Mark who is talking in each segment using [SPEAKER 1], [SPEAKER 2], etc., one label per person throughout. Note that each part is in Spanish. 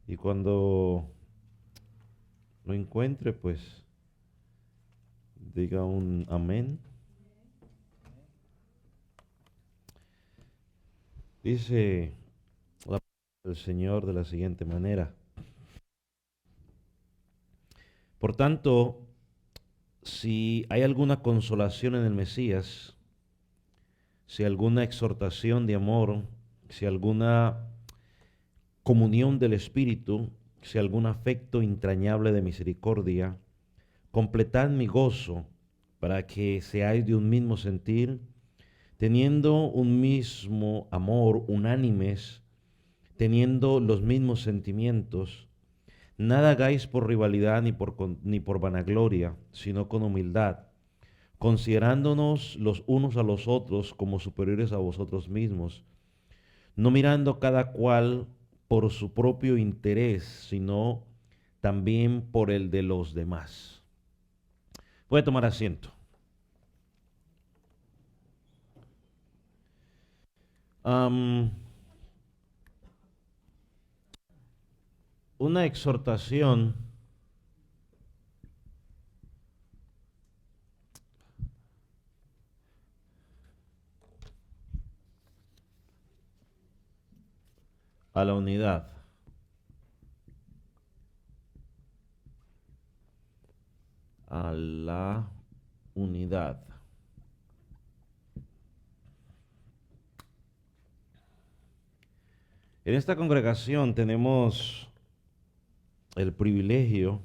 [SPEAKER 1] Y cuando lo encuentre, pues diga un amén. Dice la palabra del Señor de la siguiente manera. Por tanto, si hay alguna consolación en el Mesías, si alguna exhortación de amor, si alguna comunión del Espíritu, si algún afecto entrañable de misericordia, completad mi gozo para que seáis de un mismo sentir, teniendo un mismo amor, unánimes, teniendo los mismos sentimientos. Nada hagáis por rivalidad ni por vanagloria, sino con humildad, considerándonos los unos a los otros como superiores a vosotros mismos, no mirando cada cual por su propio interés, sino también por el de los demás. Puede tomar asiento. Am, una exhortación a la unidad. A la unidad. En esta congregación tenemos el privilegio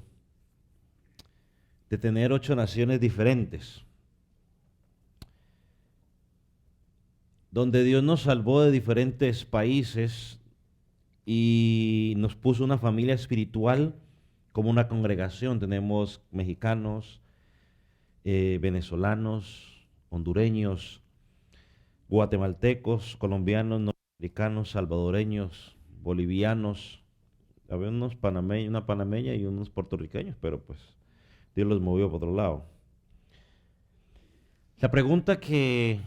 [SPEAKER 1] de tener 8 naciones diferentes, donde Dios nos salvó de diferentes países y nos puso una familia espiritual como una congregación. Tenemos mexicanos, venezolanos, hondureños, guatemaltecos, colombianos, norteamericanos, salvadoreños, bolivianos. Había unos panameños, una panameña y unos puertorriqueños, pero pues Dios los movió por otro lado. La pregunta que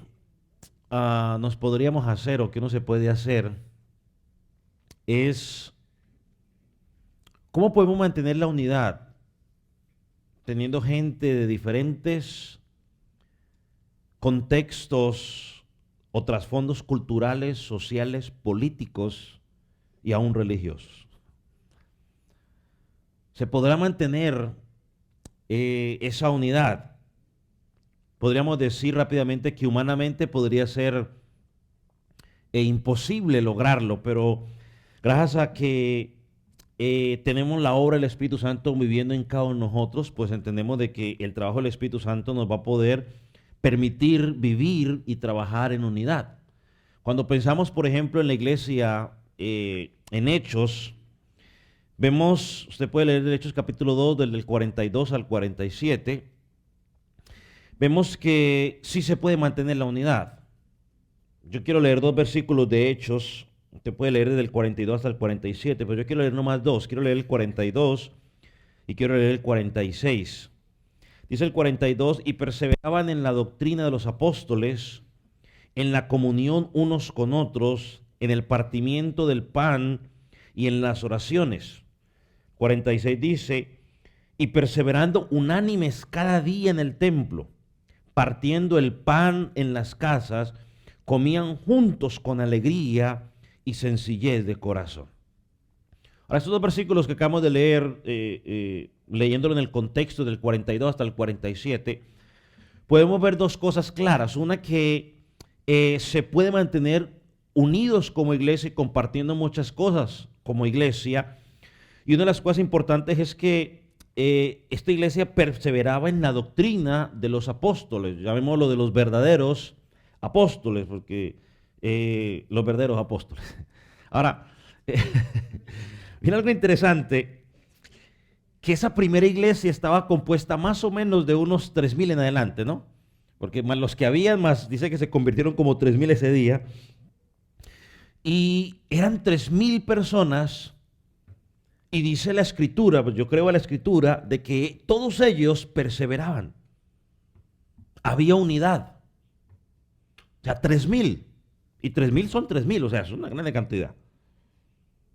[SPEAKER 1] nos podríamos hacer o que uno se puede hacer es ¿cómo podemos mantener la unidad teniendo gente de diferentes contextos o trasfondos culturales, sociales, políticos y aún religiosos? ¿Se podrá mantener esa unidad? Podríamos decir rápidamente que humanamente podría ser imposible lograrlo, pero gracias a que tenemos la obra del Espíritu Santo viviendo en cada uno de nosotros, pues entendemos de que el trabajo del Espíritu Santo nos va a poder permitir vivir y trabajar en unidad. Cuando pensamos, por ejemplo, en la iglesia, en Hechos, vemos, usted puede leer de Hechos capítulo 2, del 42 al 47, vemos que sí se puede mantener la unidad. Yo quiero leer 2 versículos de Hechos. Usted puede leer desde el 42 hasta el 47, pero yo quiero leer nomás 2. Quiero leer el 42 y quiero leer el 46. Dice el 42, y perseveraban en la doctrina de los apóstoles, en la comunión unos con otros, en el partimiento del pan y en las oraciones. 46 dice, y perseverando unánimes cada día en el templo, partiendo el pan en las casas, comían juntos con alegría y sencillez de corazón. Ahora, estos 2 versículos que acabamos de leer, leyéndolo en el contexto del 42 hasta el 47, podemos ver 2 cosas claras. Una, que se puede mantener unidos como iglesia y compartiendo muchas cosas como iglesia. Y una de las cosas importantes es que esta iglesia perseveraba en la doctrina de los apóstoles, llamémoslo de los verdaderos apóstoles, porque los verdaderos apóstoles. Ahora, mira algo interesante, que esa primera iglesia estaba compuesta más o menos de unos 3,000 en adelante, ¿no? Porque más los que habían, más dice que se convirtieron como 3,000 ese día. Y eran 3,000 personas. Y dice la escritura, pues yo creo a la escritura, de que todos ellos perseveraban. Había unidad. O sea, 3,000. Y 3,000 son 3,000, o sea, es una grande cantidad.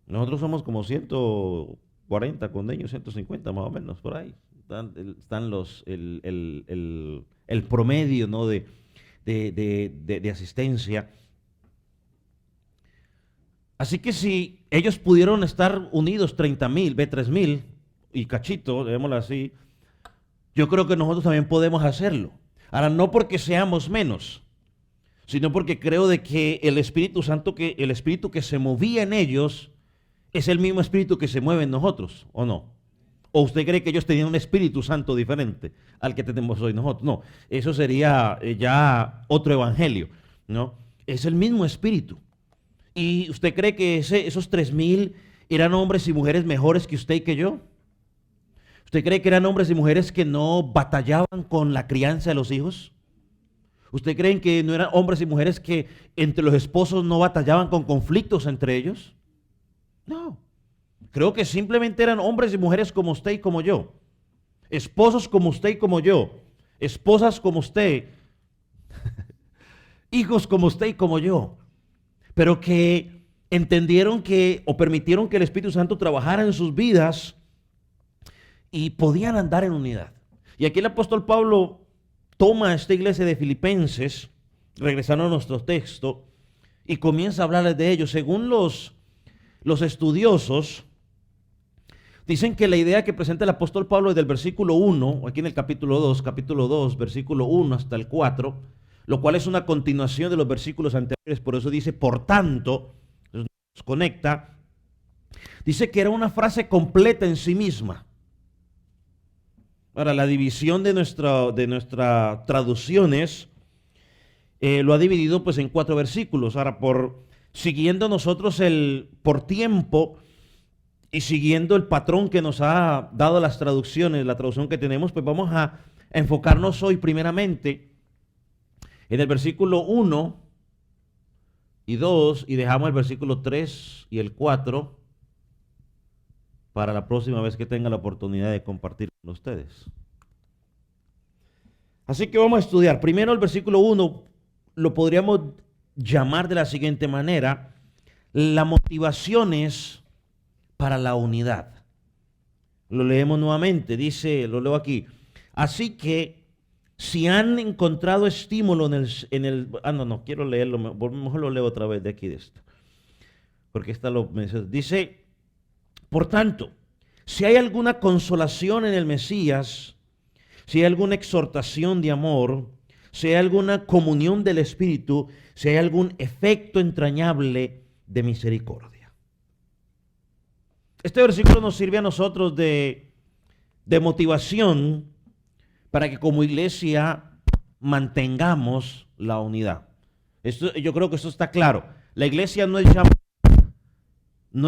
[SPEAKER 1] Nosotros somos como 140 condeños, 150 más o menos, por ahí. Están el promedio, ¿no? de asistencia. Así que si ellos pudieron estar unidos 30,000, ve 3,000 y cachito, digámoslo así, yo creo que nosotros también podemos hacerlo. Ahora, no porque seamos menos, sino porque creo de que el Espíritu Santo, que el Espíritu que se movía en ellos, es el mismo Espíritu que se mueve en nosotros, ¿o no? ¿O usted cree que ellos tenían un Espíritu Santo diferente al que tenemos hoy nosotros? No, eso sería ya otro evangelio, ¿no? Es el mismo Espíritu. ¿Y usted cree que esos 3,000 eran hombres y mujeres mejores que usted y que yo? ¿Usted cree que eran hombres y mujeres que no batallaban con la crianza de los hijos? ¿Usted cree que no eran hombres y mujeres que entre los esposos no batallaban con conflictos entre ellos? No. Creo que simplemente eran hombres y mujeres como usted y como yo. Esposos como usted y como yo. Esposas como usted. Hijos como usted y como yo. Pero que entendieron que o permitieron que el Espíritu Santo trabajara en sus vidas y podían andar en unidad. Y aquí el apóstol Pablo toma a esta iglesia de Filipenses, regresando a nuestro texto, y comienza a hablarles de ellos. Según los estudiosos, dicen que la idea que presenta el apóstol Pablo desde el versículo 1, aquí en el capítulo 2, versículo 1 hasta el 4, lo cual es una continuación de los versículos anteriores, por eso dice, por tanto, nos conecta, dice que era una frase completa en sí misma. Ahora, la división de nuestra traducciones lo ha dividido pues en 4 versículos. Ahora, siguiendo nosotros por tiempo y siguiendo el patrón que nos ha dado las traducciones, la traducción que tenemos, pues vamos a enfocarnos hoy primeramente en el versículo 1 y 2 y dejamos el versículo 3 y el 4 para la próxima vez que tenga la oportunidad de compartir con ustedes. Así que vamos a estudiar. Primero el versículo 1 lo podríamos llamar de la siguiente manera: las motivaciones para la unidad. Lo leemos nuevamente, dice, lo leo aquí. Así que si han encontrado estímulo no, quiero leerlo, mejor lo leo otra vez de aquí de esto. Porque dice, por tanto, si hay alguna consolación en el Mesías, si hay alguna exhortación de amor, si hay alguna comunión del Espíritu, si hay algún efecto entrañable de misericordia. Este versículo nos sirve a nosotros de motivación para que como iglesia mantengamos la unidad. Yo creo que eso está claro. La iglesia no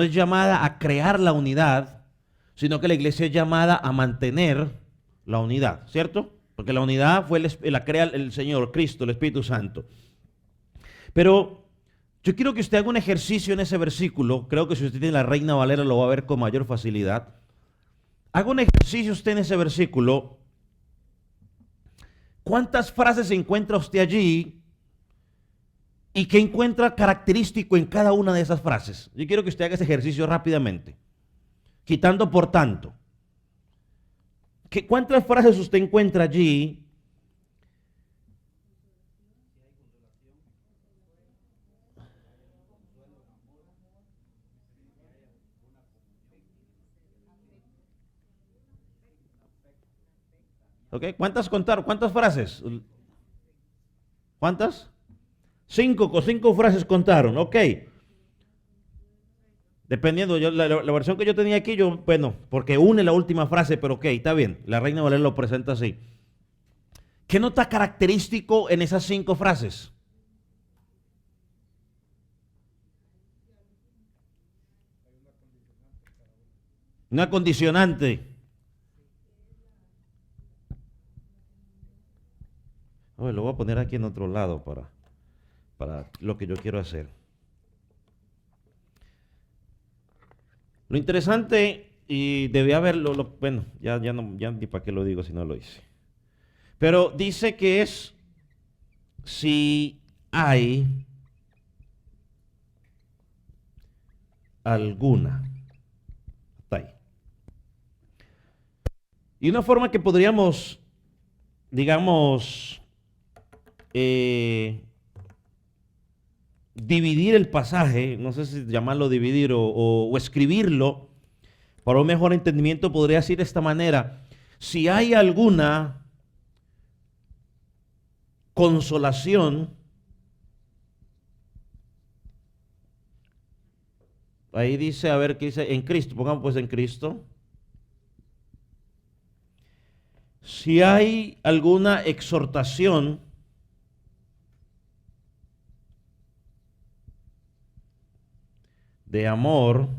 [SPEAKER 1] es llamada a crear la unidad, sino que la iglesia es llamada a mantener la unidad, ¿cierto? Porque la unidad la crea el Señor, Cristo, el Espíritu Santo. Pero yo quiero que usted haga un ejercicio en ese versículo. Creo que si usted tiene la Reina Valera lo va a ver con mayor facilidad. Haga un ejercicio usted en ese versículo. ¿Cuántas frases encuentra usted allí? ¿Y qué encuentra característico en cada una de esas frases? Yo quiero que usted haga ese ejercicio rápidamente. Quitando por tanto. ¿Cuántas frases usted encuentra allí? ¿Ok? ¿Cuántas contaron? ¿Cuántas frases? ¿Cuántas? 5 frases contaron, ok. Dependiendo, la versión que yo tenía aquí, bueno, porque une la última frase, pero ok, está bien. La Reina Valera lo presenta así. ¿Qué nota característico en esas 5 frases? Una condicionante. Lo voy a poner aquí en otro lado para lo que yo quiero hacer. Lo interesante, y debía haberlo, bueno, ya ni para qué lo digo si no lo hice. Pero dice que es si hay alguna. Está ahí. Y una forma que podríamos, digamos, dividir el pasaje, no sé si llamarlo dividir o escribirlo, para un mejor entendimiento podría decir de esta manera: si hay alguna consolación, ahí dice, a ver qué dice, en Cristo, pongamos pues en Cristo. Si hay alguna exhortación, de amor,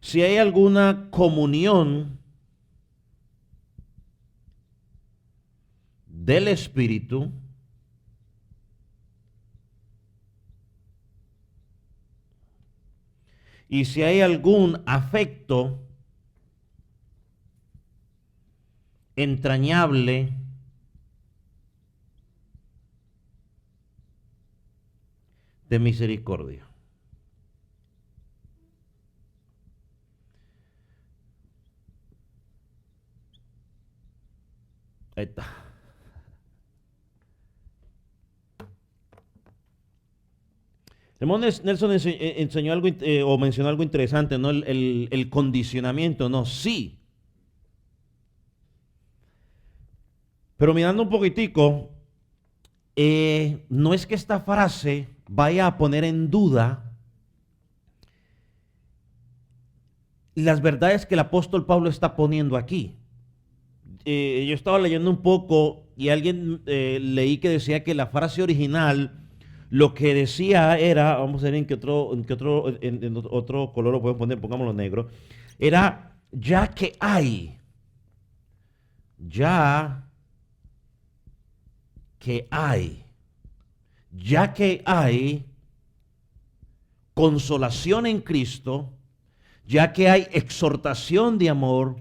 [SPEAKER 1] si hay alguna comunión del Espíritu, y si hay algún afecto entrañable de misericordia. Ahí está. Hermano Nelson enseñó algo o mencionó algo interesante, ¿no? El condicionamiento, ¿no? Sí. Pero mirando un poquitico, no es que esta frase vaya a poner en duda las verdades que el apóstol Pablo está poniendo aquí. Yo estaba leyendo un poco y leí que decía que la frase original lo que decía era, vamos a ver en otro color lo podemos poner, pongámoslo negro, era ya que hay consolación en Cristo, ya que hay exhortación de amor,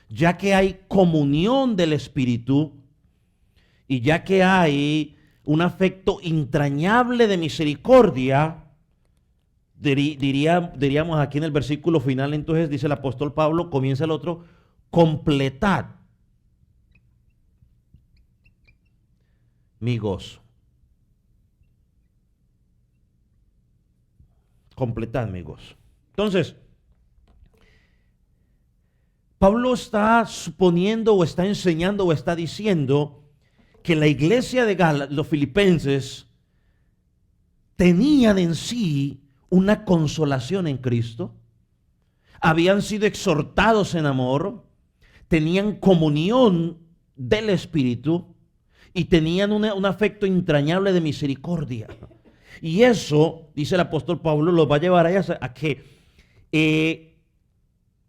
[SPEAKER 1] ya que hay comunión del Espíritu, y ya que hay un afecto entrañable de misericordia, diríamos aquí en el versículo final, entonces dice el apóstol Pablo, comienza el otro, completad mi gozo. Completad mi gozo. Entonces, Pablo está suponiendo o está enseñando o está diciendo que la iglesia de los filipenses tenían en sí una consolación en Cristo, habían sido exhortados en amor, tenían comunión del Espíritu y tenían un afecto entrañable de misericordia. Y eso, dice el apóstol Pablo, los va a llevar a que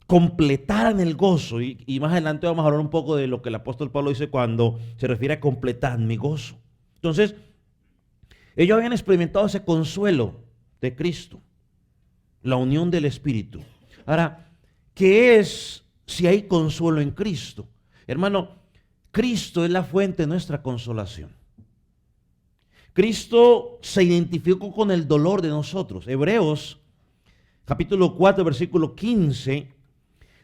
[SPEAKER 1] completaran el gozo. Y más adelante vamos a hablar un poco de lo que el apóstol Pablo dice cuando se refiere a completar mi gozo. Entonces, ellos habían experimentado ese consuelo de Cristo, la unión del Espíritu. Ahora, ¿qué es si hay consuelo en Cristo? Hermano, Cristo es la fuente de nuestra consolación. Cristo se identificó con el dolor de nosotros. Hebreos, capítulo 4, versículo 15,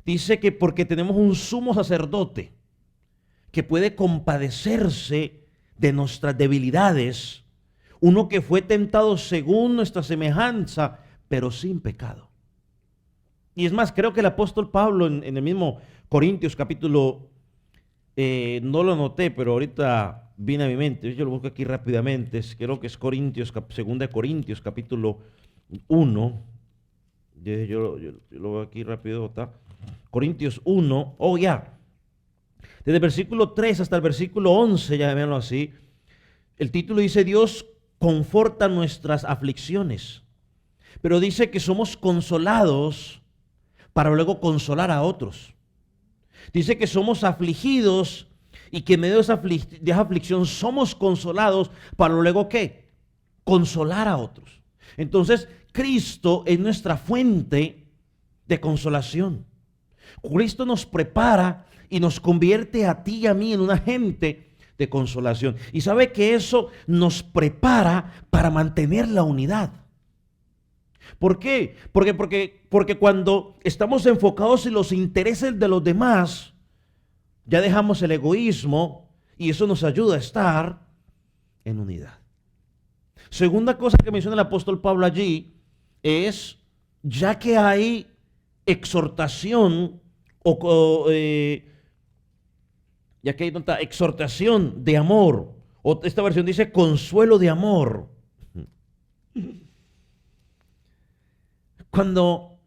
[SPEAKER 1] dice que porque tenemos un sumo sacerdote que puede compadecerse de nuestras debilidades, uno que fue tentado según nuestra semejanza, pero sin pecado. Y es más, creo que el apóstol Pablo en el mismo Corintios capítulo, no lo anoté, pero ahorita viene a mi mente, yo lo busco aquí rápidamente, creo que es segunda de Corintios capítulo 1, yo lo veo aquí rápido, ¿está? Corintios 1, desde el versículo 3 hasta el versículo 11, ya veanlo así, el título dice: Dios conforta nuestras aflicciones, pero dice que somos consolados para luego consolar a otros. Dice que somos afligidos y que en medio de esa aflicción somos consolados para luego ¿qué? Consolar a otros. Entonces, Cristo es nuestra fuente de consolación. Cristo nos prepara y nos convierte a ti y a mí en un agente de consolación. Y sabe que eso nos prepara para mantener la unidad. ¿Por qué? Porque cuando estamos enfocados en los intereses de los demás, ya dejamos el egoísmo y eso nos ayuda a estar en unidad. Segunda cosa que menciona el apóstol Pablo allí es, ya que hay exhortación ya que hay tanta exhortación de amor, o esta versión dice consuelo de amor. Cuando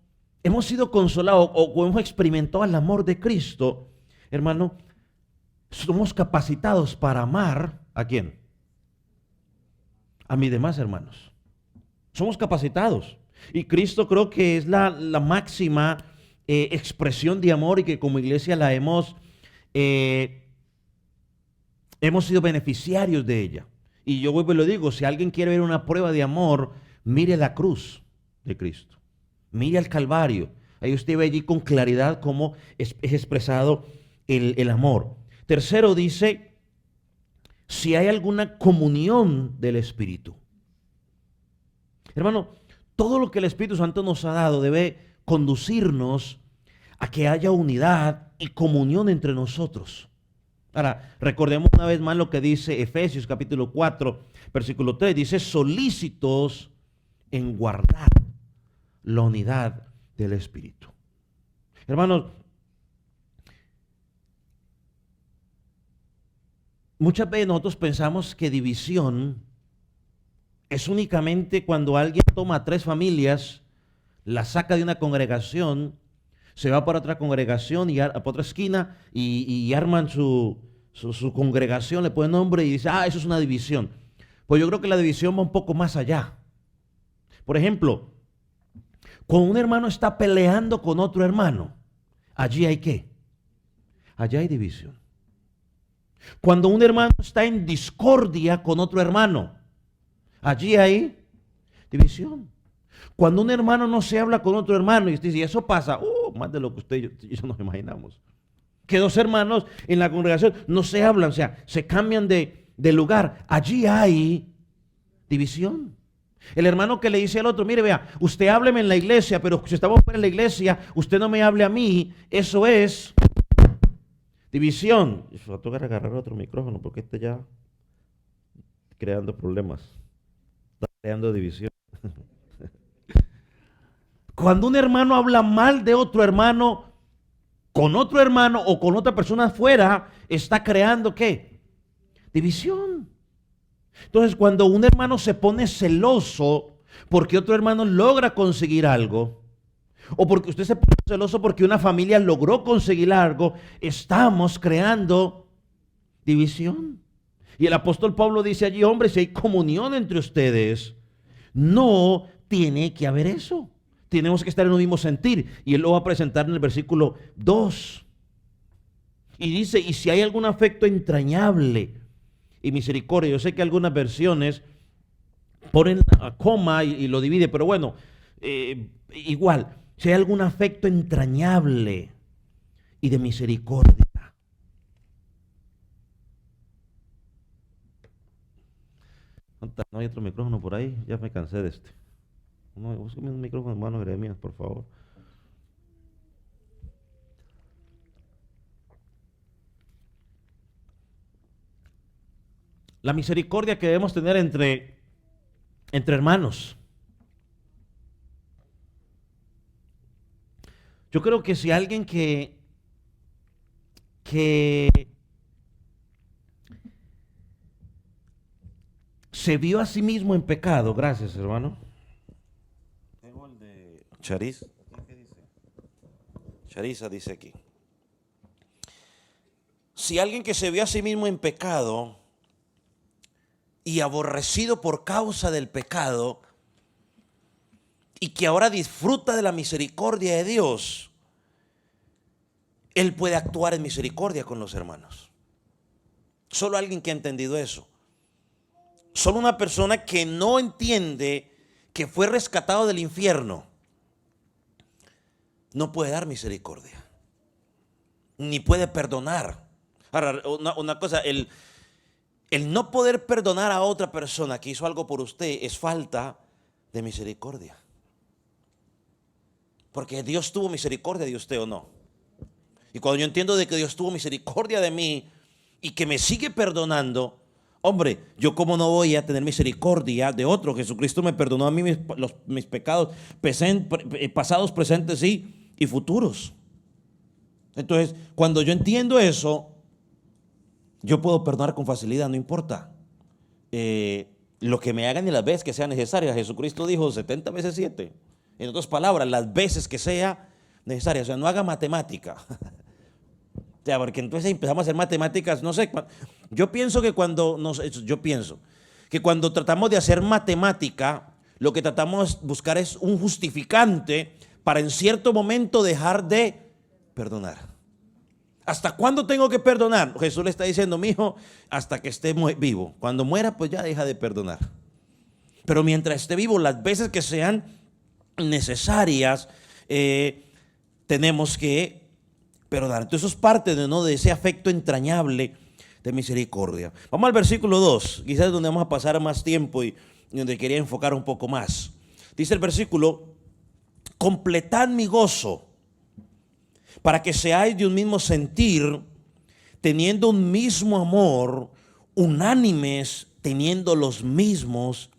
[SPEAKER 1] hemos sido consolados o hemos experimentado el amor de Cristo, hermano, somos capacitados para amar ¿a quién? A mis demás hermanos. Somos capacitados. Y Cristo creo que es la máxima expresión de amor y que como iglesia la hemos sido beneficiarios de ella. Y yo vuelvo y lo digo, si alguien quiere ver una prueba de amor, mire la cruz de Cristo. Mire al Calvario. Ahí usted ve allí con claridad cómo es expresado el amor. Tercero dice, si hay alguna comunión del Espíritu. Hermano, todo lo que el Espíritu Santo nos ha dado debe conducirnos a que haya unidad y comunión entre nosotros. Ahora, recordemos una vez más lo que dice Efesios capítulo 4, versículo 3. Dice, solícitos en guardar la unidad del Espíritu. Hermanos, muchas veces nosotros pensamos que división es únicamente cuando alguien toma a 3 familias, las saca de una congregación, se va para otra congregación y para otra esquina y arman su congregación, le ponen nombre y dice, eso es una división. Pues yo creo que la división va un poco más allá. Por ejemplo, cuando un hermano está peleando con otro hermano, allí hay ¿qué? Allí hay división. Cuando un hermano está en discordia con otro hermano, allí hay división. Cuando un hermano no se habla con otro hermano y usted dice, eso pasa, más de lo que usted y yo nos imaginamos. Que 2 hermanos en la congregación no se hablan, o sea, se cambian de lugar. Allí hay división. El hermano que le dice al otro, mire, vea, usted hábleme en la iglesia, pero si estamos fuera de la iglesia, usted no me hable a mí. Eso es división. Va a tocar agarrar otro micrófono porque este ya creando problemas. Está creando división. Cuando un hermano habla mal de otro hermano, con otro hermano o con otra persona afuera, está creando ¿qué? División. Entonces, cuando un hermano se pone celoso porque otro hermano logra conseguir algo, o porque usted se pone celoso porque una familia logró conseguir algo, estamos creando división. Y el apóstol Pablo dice allí, hombre, si hay comunión entre ustedes, no tiene que haber eso. Tenemos que estar en un mismo sentir. Y él lo va a presentar en el versículo 2. Y dice, y si hay algún afecto entrañable y misericordia. Yo sé que algunas versiones ponen a coma y lo divide, pero bueno, igual, si hay algún afecto entrañable y de misericordia. No hay otro micrófono por ahí, ya me cansé de este. No, búsqueme un micrófono, hermano Jeremías, por favor. La misericordia que debemos tener entre hermanos. Yo creo que si alguien que se vio a sí mismo en pecado, gracias hermano. Tengo el de Chariz. ¿Qué dice? Chariza dice aquí. Si alguien que se vio a sí mismo en pecado y aborrecido por causa del pecado y que ahora disfruta de la misericordia de Dios, él puede actuar en misericordia con los hermanos. Solo alguien que ha entendido eso. Solo una persona que no entiende que fue rescatado del infierno no puede dar misericordia, ni puede perdonar. Ahora, una cosa, el no poder perdonar a otra persona que hizo algo por usted es falta de misericordia.
[SPEAKER 2] Porque Dios tuvo misericordia de usted o no. Y cuando yo entiendo de que Dios tuvo misericordia de mí y que me sigue perdonando, hombre, yo cómo no voy a tener misericordia de otro. Jesucristo me perdonó a mí mis pecados pasados, presentes y futuros. Entonces, cuando yo entiendo eso, yo puedo perdonar con facilidad, no importa lo que me hagan y las veces que sean necesarias. Jesucristo dijo 70 veces 7. En otras palabras, las veces que sea necesaria. O sea, no haga matemática. O sea, porque entonces empezamos a hacer matemáticas, no sé. Yo pienso que cuando tratamos de hacer matemática, lo que tratamos de buscar es un justificante para en cierto momento dejar de perdonar. ¿Hasta cuándo tengo que perdonar? Jesús le está diciendo, mi hijo, hasta que esté vivo. Cuando muera, pues ya deja de perdonar. Pero mientras esté vivo, las veces que sean necesarias, tenemos que perdonar. Entonces eso es parte de ese afecto entrañable de misericordia. Vamos al versículo 2, quizás es donde vamos a pasar más tiempo y donde quería enfocar un poco más. Dice el versículo, completad mi gozo, para que seáis de un mismo sentir, teniendo un mismo amor, unánimes, teniendo los mismos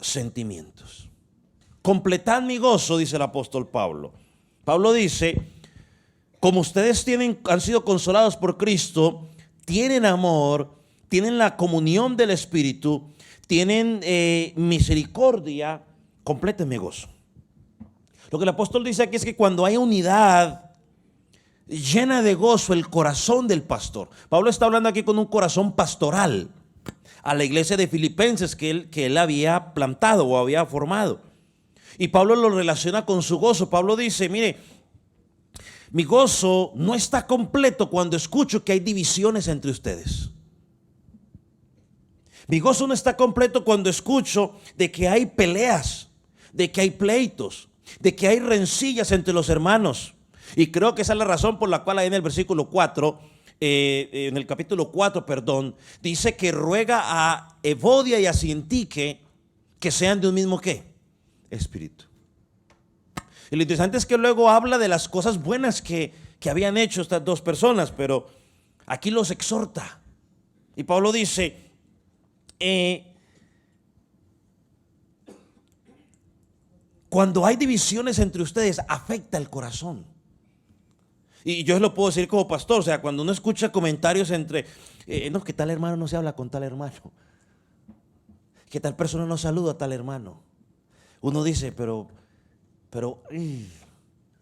[SPEAKER 2] sentimientos. Completad mi gozo, dice el apóstol Pablo. Pablo dice, como ustedes han sido consolados por Cristo, tienen amor, tienen la comunión del Espíritu, tienen misericordia, completen mi gozo. Lo que el apóstol dice aquí es que cuando hay unidad, llena de gozo el corazón del pastor. Pablo está hablando aquí con un corazón pastoral a la iglesia de Filipenses que él había plantado o había formado. Y Pablo lo relaciona con su gozo. Pablo dice, mire, mi gozo no está completo cuando escucho que hay divisiones entre ustedes. Mi gozo no está completo cuando escucho de que hay peleas, de que hay pleitos, de que hay rencillas entre los hermanos. Y creo que esa es la razón por la cual ahí en el versículo 4, en el capítulo 4, dice que ruega a Evodia y a Sintique que sean de un mismo ¿qué? Espíritu. Y lo interesante es que luego habla de las cosas buenas que habían hecho estas dos personas, pero aquí los exhorta. Y Pablo dice, cuando hay divisiones entre ustedes, afecta el corazón. Y yo lo puedo decir como pastor, o sea, cuando uno escucha comentarios entre, no, que tal hermano no se habla con tal hermano, que tal persona no saluda a tal hermano. Uno dice, pero,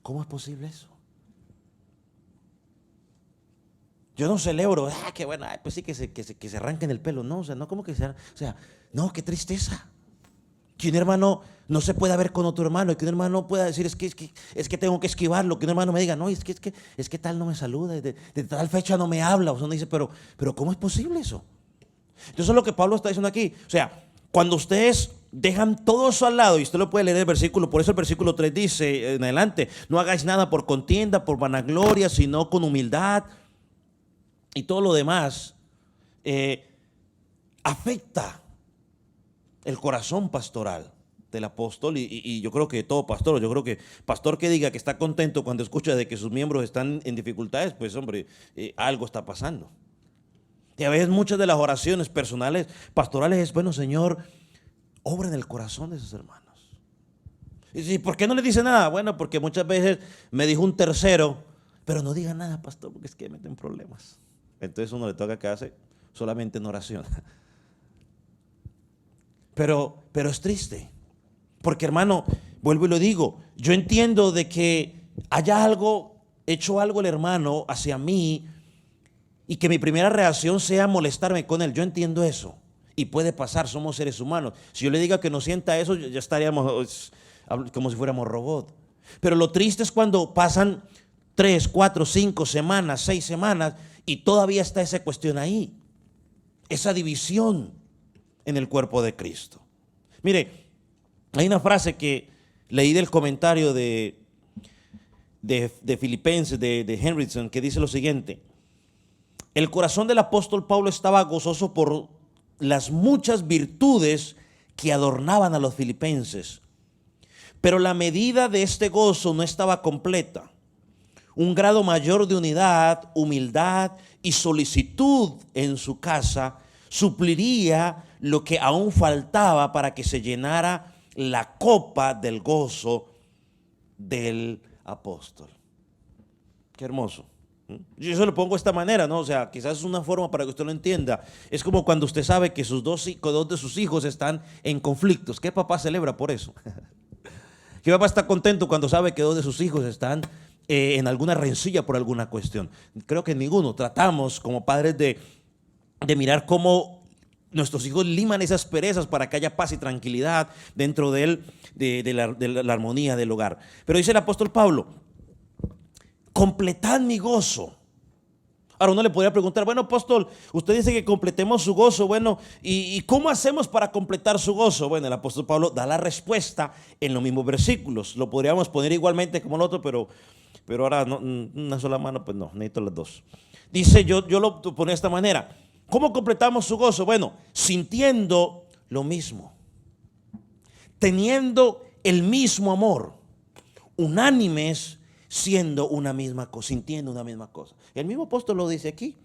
[SPEAKER 2] ¿cómo es posible eso? Yo no celebro, qué bueno, pues sí que se arranquen el pelo. No, o sea, no como que no, qué tristeza. Que un hermano no se pueda ver con otro hermano, y que un hermano pueda decir, es que tengo que esquivarlo, que un hermano me diga, no, es que tal no me saluda, de tal fecha no me habla. O sea, uno dice, pero ¿cómo es posible eso? Entonces es lo que Pablo está diciendo aquí. O sea, cuando ustedes dejan todo eso al lado, y usted lo puede leer en el versículo, por eso el versículo 3 dice en adelante, no hagáis nada por contienda, por vanagloria, sino con humildad, y todo lo demás afecta el corazón pastoral del apóstol, y yo creo que todo pastor, yo creo que pastor que diga que está contento cuando escucha de que sus miembros están en dificultades, pues hombre, algo está pasando. Y a veces muchas de las oraciones personales, pastorales es, bueno, Señor, obra en el corazón de esos hermanos. Y ¿por qué no le dice nada? Bueno, porque muchas veces me dijo un tercero, pero no diga nada, pastor, porque es que meten problemas. Entonces uno le toca quedarse solamente en oración. Pero es triste, porque hermano, vuelvo y lo digo, yo entiendo de que haya hecho algo el hermano hacia mí y que mi primera reacción sea molestarme con él. Yo entiendo eso y puede pasar, somos seres humanos. Si yo le diga que no sienta eso, ya estaríamos como si fuéramos robots. Pero lo triste es cuando pasan 3, 4, 5 semanas, 6 semanas y todavía está esa cuestión ahí, esa división en el cuerpo de Cristo. Mire, hay una frase que leí del comentario de Filipenses, de Henryson, que dice lo siguiente: el corazón del apóstol Pablo estaba gozoso por las muchas virtudes que adornaban a los filipenses, Pero la medida de este gozo no estaba completa. Un grado mayor de unidad, humildad y solicitud en su casa supliría lo que aún faltaba para que se llenara la copa del gozo del apóstol. Qué hermoso. Yo se lo pongo de esta manera, ¿no? O sea, quizás es una forma para que usted lo entienda. Es como cuando usted sabe que dos de sus hijos están en conflictos. ¿Qué papá celebra por eso? ¿Qué papá está contento cuando sabe que dos de sus hijos están en alguna rencilla por alguna cuestión? Creo que ninguno. Tratamos como padres de mirar cómo nuestros hijos liman esas perezas para que haya paz y tranquilidad dentro de la armonía del hogar. Pero dice el apóstol Pablo, completad mi gozo. Ahora uno le podría preguntar, bueno, apóstol, usted dice que completemos su gozo, bueno, ¿y cómo hacemos para completar su gozo? Bueno, el apóstol Pablo da la respuesta en los mismos versículos. Lo podríamos poner igualmente como el otro, pero ahora no, una sola mano, pues no, necesito las dos. Dice, yo lo pongo de esta manera. ¿Cómo completamos su gozo? Bueno, sintiendo lo mismo, teniendo el mismo amor, unánimes, siendo una misma cosa, sintiendo una misma cosa. El mismo apóstol lo dice aquí.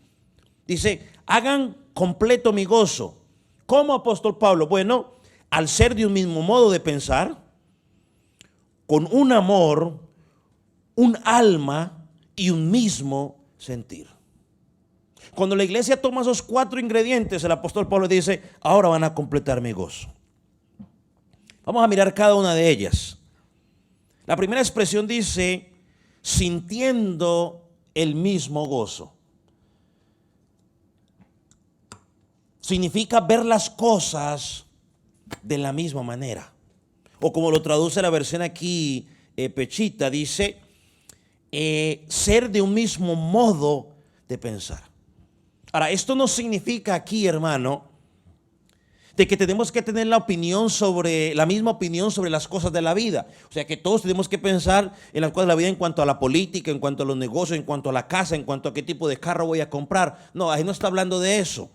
[SPEAKER 2] Dice, hagan completo mi gozo. ¿Cómo, apóstol Pablo? Bueno, al ser de un mismo modo de pensar, con un amor, un alma y un mismo sentir. Cuando la iglesia toma esos 4 ingredientes, el apóstol Pablo dice, ahora van a completar mi gozo. Vamos a mirar cada una de ellas. La primera expresión dice, sintiendo el mismo gozo. Significa ver las cosas de la misma manera. O como lo traduce la versión aquí, Pechita, dice, ser de un mismo modo de pensar. Ahora, esto no significa aquí, hermano, de que tenemos que tener la misma opinión sobre las cosas de la vida. O sea, que todos tenemos que pensar en las cosas de la vida en cuanto a la política, en cuanto a los negocios, en cuanto a la casa, en cuanto a qué tipo de carro voy a comprar. No, ahí no está hablando de eso.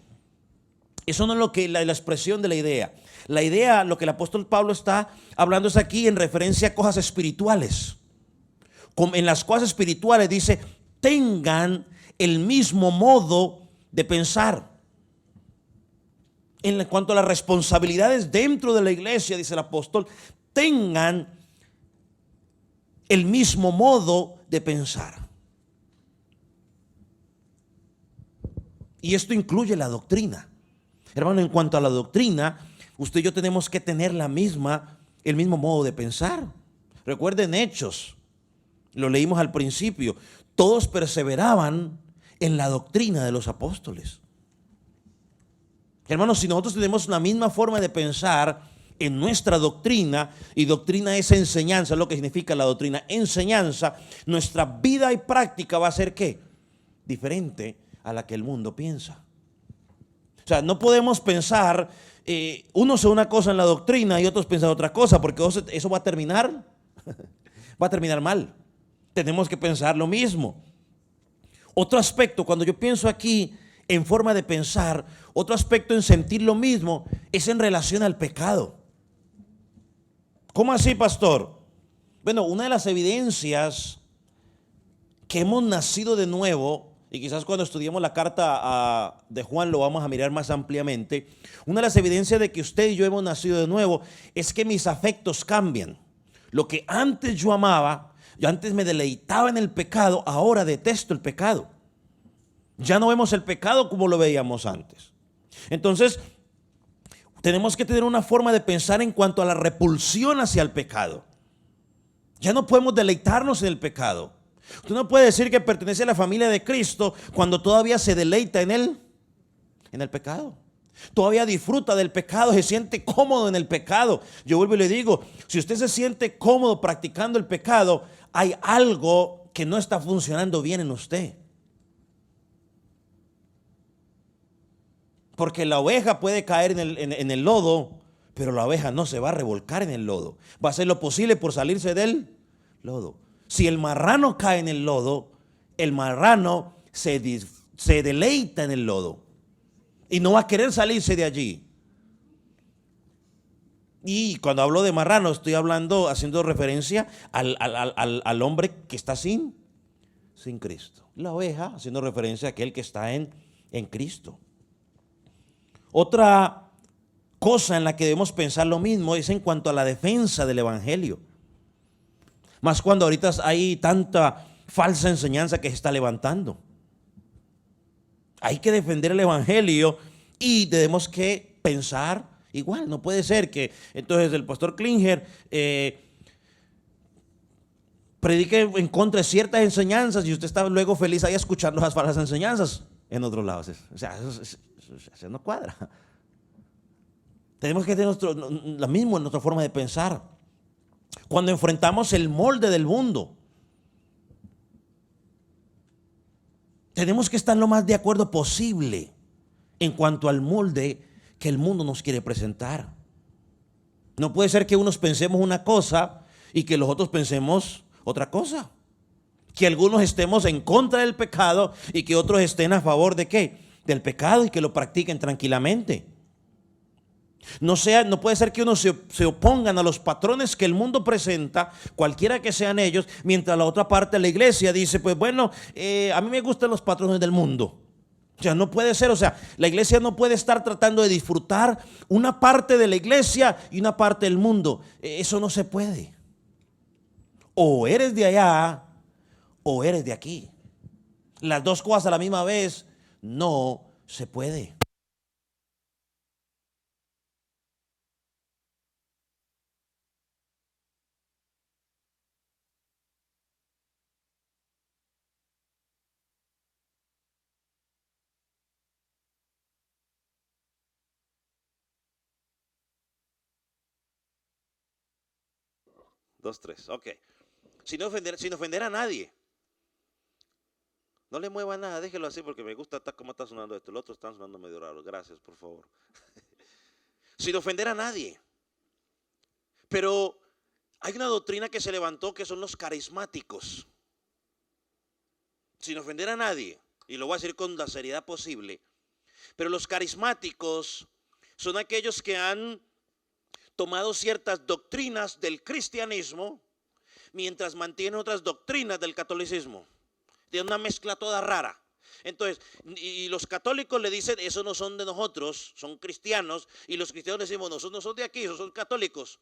[SPEAKER 2] Eso no es lo que la expresión de la idea. La idea, lo que el apóstol Pablo está hablando es aquí en referencia a cosas espirituales. En las cosas espirituales dice, tengan el mismo modo de pensar. En cuanto a las responsabilidades dentro de la iglesia, dice el apóstol, tengan el mismo modo de pensar. Y esto incluye la doctrina. Hermano, en cuanto a la doctrina, usted y yo tenemos que tener el mismo modo de pensar. Recuerden Hechos, lo leímos al principio, todos perseveraban en la doctrina de los apóstoles. Hermanos, si nosotros tenemos una misma forma de pensar en nuestra doctrina, y doctrina es enseñanza, lo que significa la doctrina, enseñanza, nuestra vida y práctica va a ser ¿qué? Diferente a la que el mundo piensa. O sea, no podemos pensar, unos en una cosa en la doctrina y otros piensan otra cosa, porque eso va a terminar mal. Tenemos que pensar lo mismo. Otro aspecto, cuando yo pienso aquí en forma de pensar, otro aspecto en sentir lo mismo es en relación al pecado. ¿Cómo así, pastor? Bueno, una de las evidencias que hemos nacido de nuevo, y quizás cuando estudiemos la carta de Juan lo vamos a mirar más ampliamente, una de las evidencias de que usted y yo hemos nacido de nuevo es que mis afectos cambian. Lo que antes yo amaba, yo antes me deleitaba en el pecado, ahora detesto el pecado. Ya no vemos el pecado como lo veíamos antes. Entonces, tenemos que tener una forma de pensar en cuanto a la repulsión hacia el pecado. Ya no podemos deleitarnos en el pecado. Usted no puede decir que pertenece a la familia de Cristo cuando todavía se deleita en el pecado. Todavía disfruta del pecado, se siente cómodo en el pecado. Yo vuelvo y le digo, si usted se siente cómodo practicando el pecado, hay algo que no está funcionando bien en usted. Porque la oveja puede caer en el lodo, pero la oveja no se va a revolcar en el lodo. Va a hacer lo posible por salirse del lodo. Si el marrano cae en el lodo, el marrano se deleita en el lodo y no va a querer salirse de allí. Y cuando hablo de marrano, estoy hablando, haciendo referencia al hombre que está sin Cristo. La oveja, haciendo referencia a aquel que está en Cristo. Otra cosa en la que debemos pensar lo mismo es en cuanto a la defensa del evangelio. Más cuando ahorita hay tanta falsa enseñanza que se está levantando. Hay que defender el evangelio y tenemos que pensar igual. No puede ser que entonces el pastor Klinger predique en contra de ciertas enseñanzas y usted está luego feliz ahí escuchando las falsas enseñanzas en otros lados. O sea, eso no cuadra. Tenemos que tener lo mismo en nuestra forma de pensar. Cuando enfrentamos el molde del mundo, tenemos que estar lo más de acuerdo posible en cuanto al molde que el mundo nos quiere presentar. No puede ser que unos pensemos una cosa y que los otros pensemos otra cosa. Que algunos estemos en contra del pecado y que otros estén a favor de ¿qué? Del pecado y que lo practiquen tranquilamente. No puede ser que unos se opongan a los patrones que el mundo presenta, cualquiera que sean ellos, mientras la otra parte de la iglesia dice, pues bueno, a mí me gustan los patrones del mundo. O sea, no puede ser, o sea, la iglesia no puede estar tratando de disfrutar una parte de la iglesia y una parte del mundo. Eso no se puede. O eres de allá o eres de aquí. Las dos cosas a la misma vez no se puede. Dos, tres, ok. Sin ofender a nadie. No le mueva nada, déjelo así porque me gusta cómo está sonando esto. El otro está sonando medio raro. Gracias, por favor. Sin ofender a nadie. Pero hay una doctrina que se levantó que son los carismáticos. Sin ofender a nadie, y lo voy a decir con la seriedad posible, pero los carismáticos son aquellos que han tomado ciertas doctrinas del cristianismo mientras mantienen otras doctrinas del catolicismo. De una mezcla toda rara. Entonces, y los católicos le dicen, esos no son de nosotros, son cristianos, y los cristianos decimos, nosotros no son de aquí, esos son católicos.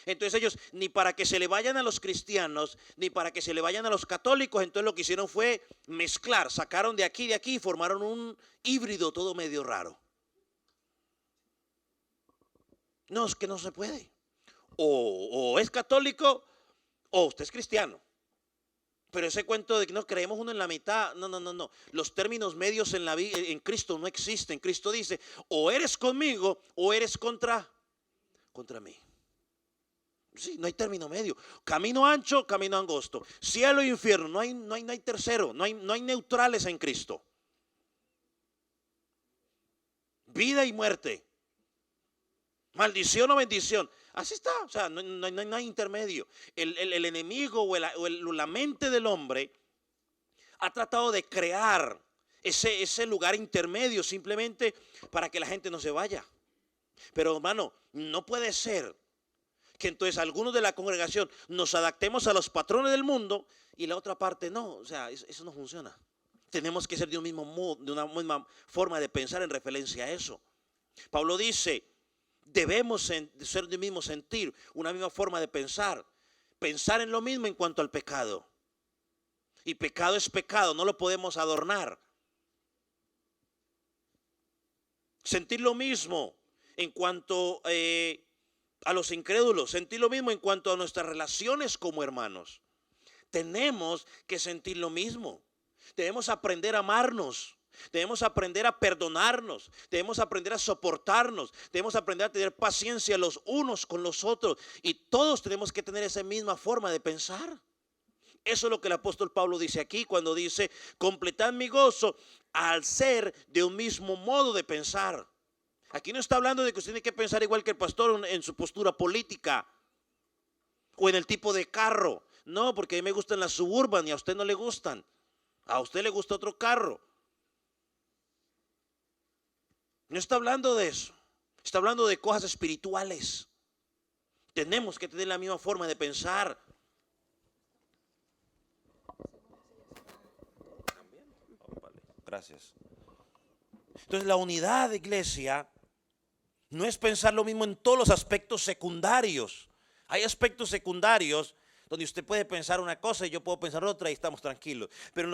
[SPEAKER 2] Entonces ellos, ni para que se le vayan a los cristianos, ni para que se le vayan a los católicos, entonces lo que hicieron fue mezclar, sacaron de aquí y formaron un híbrido todo medio raro. No, es que no se puede. O es católico o usted es cristiano. Pero ese cuento de que no creemos uno en la mitad, no. Los términos medios en Cristo no existen. Cristo dice, o eres conmigo o eres contra mí. Sí, no hay término medio. Camino ancho, camino angosto. Cielo e infierno, no hay tercero, no hay neutrales en Cristo. Vida y muerte. Maldición o bendición. Así está, o sea, no hay intermedio. El enemigo o la mente del hombre ha tratado de crear ese lugar intermedio simplemente para que la gente no se vaya. Pero hermano, no puede ser que entonces algunos de la congregación nos adaptemos a los patrones del mundo y la otra parte no. O sea, eso no funciona. Tenemos que ser de un mismo modo, de una misma forma de pensar en referencia a eso. Pablo dice, debemos ser de un mismo sentir, una misma forma de pensar en lo mismo en cuanto al pecado. Y pecado es pecado, no lo podemos adornar. Sentir lo mismo en cuanto a los incrédulos, sentir lo mismo en cuanto a nuestras relaciones como hermanos. Tenemos que sentir lo mismo. Debemos aprender a amarnos. Debemos aprender a perdonarnos, debemos aprender a soportarnos, debemos aprender a tener paciencia los unos con los otros y todos tenemos que tener esa misma forma de pensar. Eso es lo que el apóstol Pablo dice aquí cuando dice, completad mi gozo al ser de un mismo modo de pensar. Aquí no está hablando de que usted tiene que pensar igual que el pastor en su postura política o en el tipo de carro. No, porque a mí me gustan las Suburban y a usted no le gustan. A usted le gusta otro carro. No está hablando de eso. Está hablando de cosas espirituales. Tenemos que tener la misma forma de pensar. Gracias. Entonces la unidad de iglesia no es pensar lo mismo en todos los aspectos secundarios. Hay aspectos secundarios donde usted puede pensar una cosa y yo puedo pensar otra y estamos tranquilos. Pero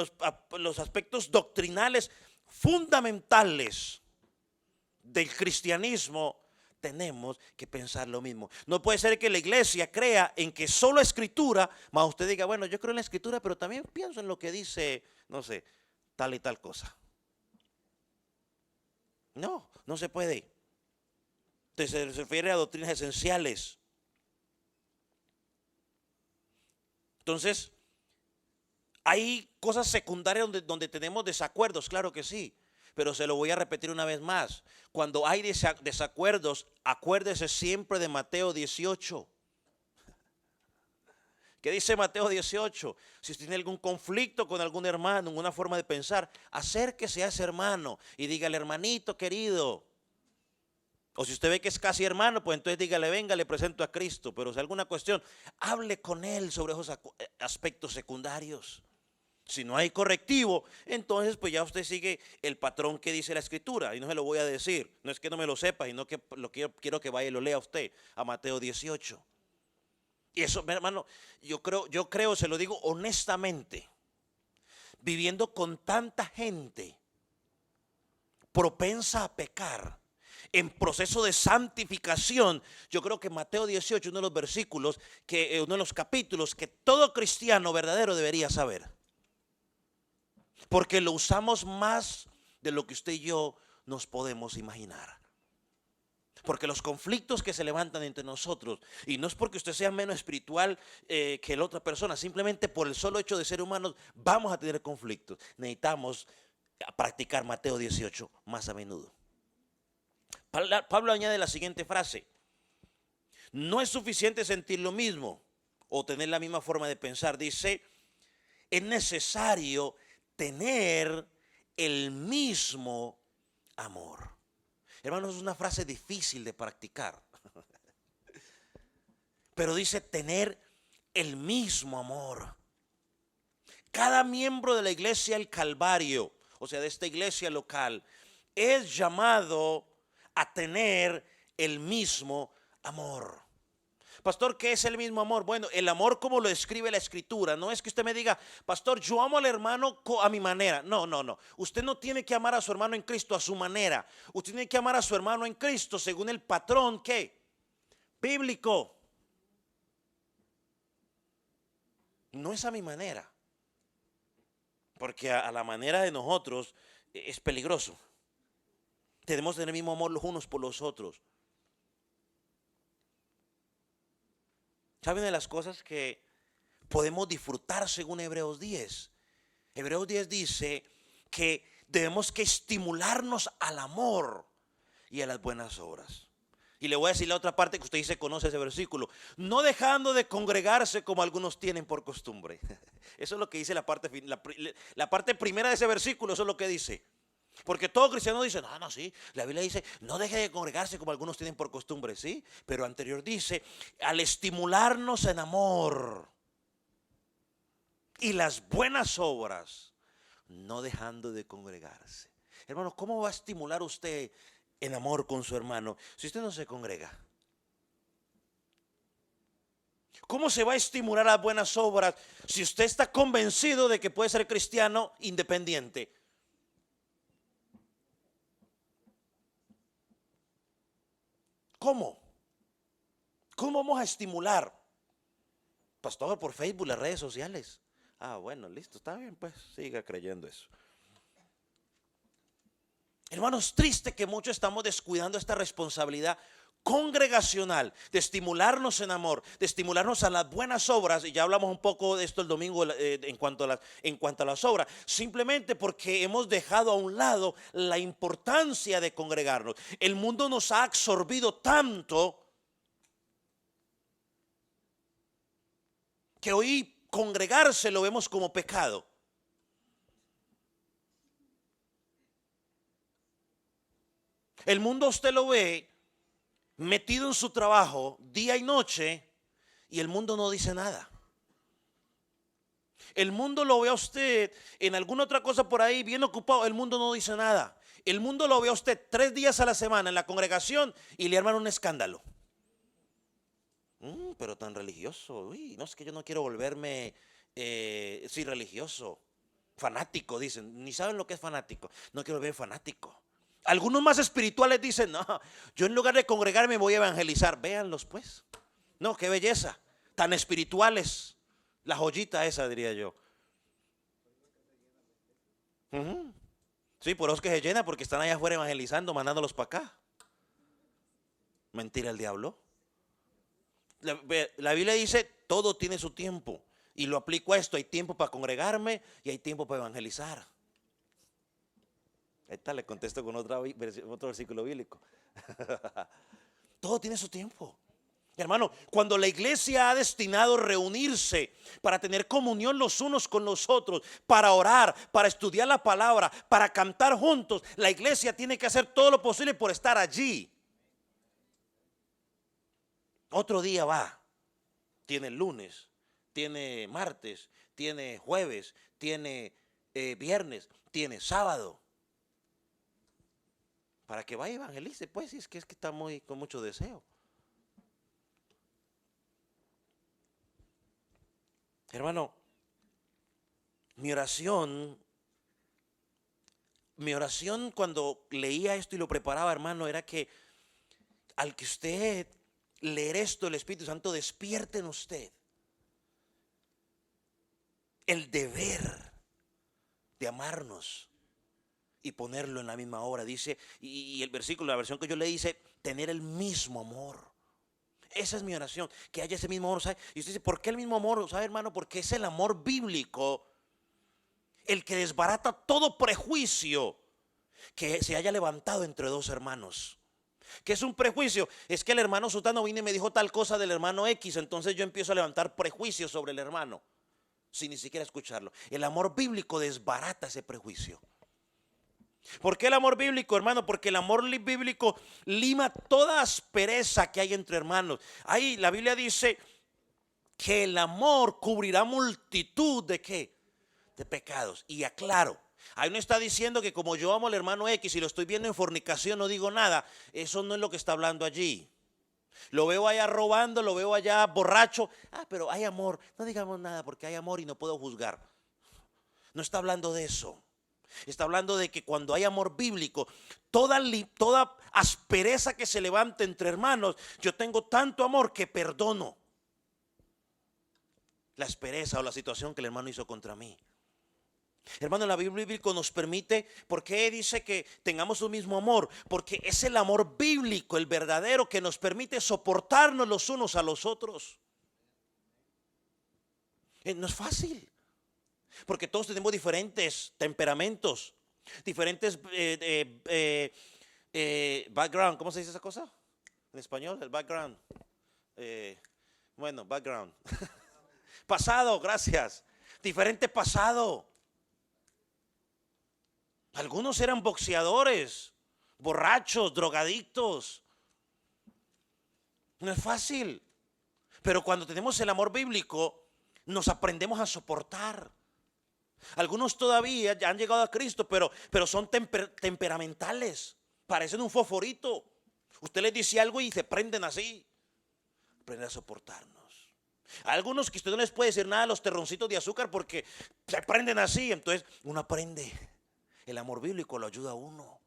[SPEAKER 2] en los aspectos doctrinales fundamentales del cristianismo tenemos que pensar lo mismo. No puede ser que la iglesia crea en que solo escritura, más usted diga, bueno, yo creo en la escritura, pero también pienso en lo que dice, no sé, tal y tal cosa. No, no se puede. Entonces se refiere a doctrinas esenciales. Entonces, hay cosas secundarias donde tenemos desacuerdos, claro que sí. Pero se lo voy a repetir una vez más. Cuando hay desacuerdos, acuérdese siempre de Mateo 18. ¿Qué dice Mateo 18? Si usted tiene algún conflicto con algún hermano, en una forma de pensar, acérquese a ese hermano y dígale, hermanito querido. O si usted ve que es casi hermano, pues entonces dígale, venga, le presento a Cristo. Pero si hay alguna cuestión, hable con él sobre esos aspectos secundarios. Si no hay correctivo, entonces pues ya usted sigue el patrón que dice la escritura. Y no se lo voy a decir. No es que no me lo sepa, sino que quiero que vaya y lo lea usted a Mateo 18. Y eso, hermano, yo creo, se lo digo honestamente, viviendo con tanta gente propensa a pecar, en proceso de santificación, yo creo que Mateo 18 es uno de los versículos, uno de los capítulos que todo cristiano verdadero debería saber. Porque lo usamos más de lo que usted y yo nos podemos imaginar. Porque los conflictos que se levantan entre nosotros, y no es porque usted sea menos espiritual que la otra persona, simplemente por el solo hecho de ser humanos vamos a tener conflictos. Necesitamos practicar Mateo 18 más a menudo. Pablo añade la siguiente frase: no es suficiente sentir lo mismo o tener la misma forma de pensar. Dice, es necesario tener el mismo amor. Hermanos, es una frase difícil de practicar. Pero dice tener el mismo amor. Cada miembro de la iglesia El Calvario, o sea, de esta iglesia local, es llamado a tener el mismo amor. Pastor, ¿qué es el mismo amor? Bueno, el amor como lo describe la escritura. No es que usted me diga, pastor, yo amo al hermano a mi manera. No. Usted no tiene que amar a su hermano en Cristo a su manera. Usted tiene que amar a su hermano en Cristo según el patrón, ¿qué? Bíblico. No es a mi manera. Porque a la manera de nosotros es peligroso. Tenemos que tener el mismo amor los unos por los otros. ¿Saben de las cosas que podemos disfrutar según Hebreos 10? Hebreos 10 dice que debemos que estimularnos al amor y a las buenas obras. Y le voy a decir la otra parte que usted dice, conoce ese versículo. No dejando de congregarse como algunos tienen por costumbre. Eso es lo que dice la parte primera de ese versículo, eso es lo que dice. Porque todo cristiano dice, no, sí, la Biblia dice, no deje de congregarse como algunos tienen por costumbre, sí, pero anterior dice, al estimularnos en amor y las buenas obras, no dejando de congregarse. Hermano, ¿cómo va a estimular usted en amor con su hermano si usted no se congrega? ¿Cómo se va a estimular las buenas obras si usted está convencido de que puede ser cristiano independiente? ¿Cómo? ¿Cómo vamos a estimular? Pastor, por Facebook, las redes sociales. Ah, bueno, listo, está bien, pues siga creyendo eso. Hermanos, triste que muchos estamos descuidando esta responsabilidad congregacional, de estimularnos en amor, de estimularnos a las buenas obras. Y ya hablamos un poco de esto el domingo en cuanto a las obras, simplemente porque hemos dejado a un lado la importancia de congregarnos. El mundo nos ha absorbido tanto que hoy congregarse lo vemos como pecado. El mundo usted lo ve metido en su trabajo día y noche y el mundo no dice nada. El mundo lo ve a usted en alguna otra cosa por ahí bien ocupado, el mundo no dice nada. El mundo lo ve a usted 3 días a la semana en la congregación y le arman un escándalo. Pero tan religioso, uy, no, es que yo no quiero volverme, sí, religioso, fanático, dicen, ni saben lo que es fanático, no quiero ver fanático. Algunos más espirituales dicen, no, yo en lugar de congregarme voy a evangelizar. Véanlos pues, no, qué belleza, tan espirituales, la joyita esa diría yo. Ujú. Sí, por eso que se llena, porque están allá afuera evangelizando, mandándolos para acá. Mentira el diablo. La Biblia dice, todo tiene su tiempo. Y lo aplico a esto, hay tiempo para congregarme y hay tiempo para evangelizar. Esta le contesto con otro versículo bíblico. Todo tiene su tiempo. Hermano, cuando la iglesia ha destinado reunirse para tener comunión los unos con los otros, para orar, para estudiar la palabra, para cantar juntos, la iglesia tiene que hacer todo lo posible por estar allí. Otro día va, tiene lunes, tiene martes, tiene jueves, tiene viernes, tiene sábado. Para que vaya y evangelice, pues, si es que está muy con mucho deseo. Hermano, mi oración cuando leía esto y lo preparaba, hermano, era que al que usted leer esto, el Espíritu Santo despierte en usted el deber de amarnos y ponerlo en la misma obra. Dice, y el versículo, la versión que yo le dice, tener el mismo amor. Esa es mi oración, que haya ese mismo amor, ¿sabe? Y usted dice, ¿por qué el mismo amor? ¿Sabe, hermano? Porque es el amor bíblico el que desbarata todo prejuicio que se haya levantado entre dos hermanos. ¿Qué es un prejuicio? Es que el hermano sutano vino y me dijo tal cosa del hermano X, entonces yo empiezo a levantar prejuicios sobre el hermano, sin ni siquiera escucharlo. El amor bíblico desbarata ese prejuicio. ¿Por qué el amor bíblico, hermano? Porque el amor bíblico lima toda aspereza que hay entre hermanos. Ahí la Biblia dice que el amor cubrirá multitud de ¿qué? De pecados. Y aclaro, ahí no está diciendo que como yo amo al hermano X y lo estoy viendo en fornicación no digo nada. Eso no es lo que está hablando allí. Lo veo allá robando, lo veo allá borracho. Pero hay amor. No digamos nada porque hay amor y no puedo juzgar. No está hablando de eso. Está hablando de que cuando hay amor bíblico, toda aspereza que se levante entre hermanos, yo tengo tanto amor que perdono la aspereza o la situación que el hermano hizo contra mí. Hermano, la Biblia bíblica nos permite, ¿por qué dice que tengamos un mismo amor? Porque es el amor bíblico, el verdadero, que nos permite soportarnos los unos a los otros. No es fácil. Porque todos tenemos diferentes temperamentos, diferentes background. ¿Cómo se dice esa cosa? En español, el background. Background. Pasado, gracias. Diferente pasado. Algunos eran boxeadores, borrachos, drogadictos. No es fácil. Pero cuando tenemos el amor bíblico, nos aprendemos a soportar. Algunos todavía ya han llegado a Cristo, pero son temperamentales. Parecen un fosforito. Usted les dice algo y se prenden así. Aprender a soportarnos. A algunos que usted no les puede decir nada a los terroncitos de azúcar porque se prenden así. Entonces uno aprende. El amor bíblico lo ayuda a uno.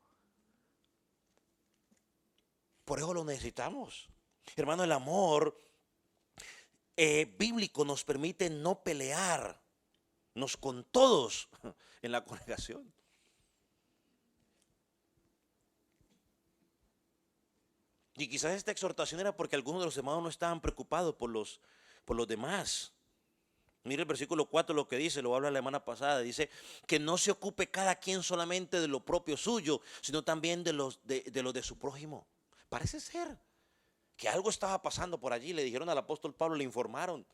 [SPEAKER 2] Por eso lo necesitamos. Hermano, el amor bíblico nos permite no pelearnos con todos en la congregación. Y quizás esta exhortación era porque algunos de los hermanos no estaban preocupados por los demás. Mire el versículo 4 lo que dice, lo habla la semana pasada, dice que no se ocupe cada quien solamente de lo propio suyo, sino también de los de su prójimo. Parece ser que algo estaba pasando por allí, le dijeron al apóstol Pablo, le informaron.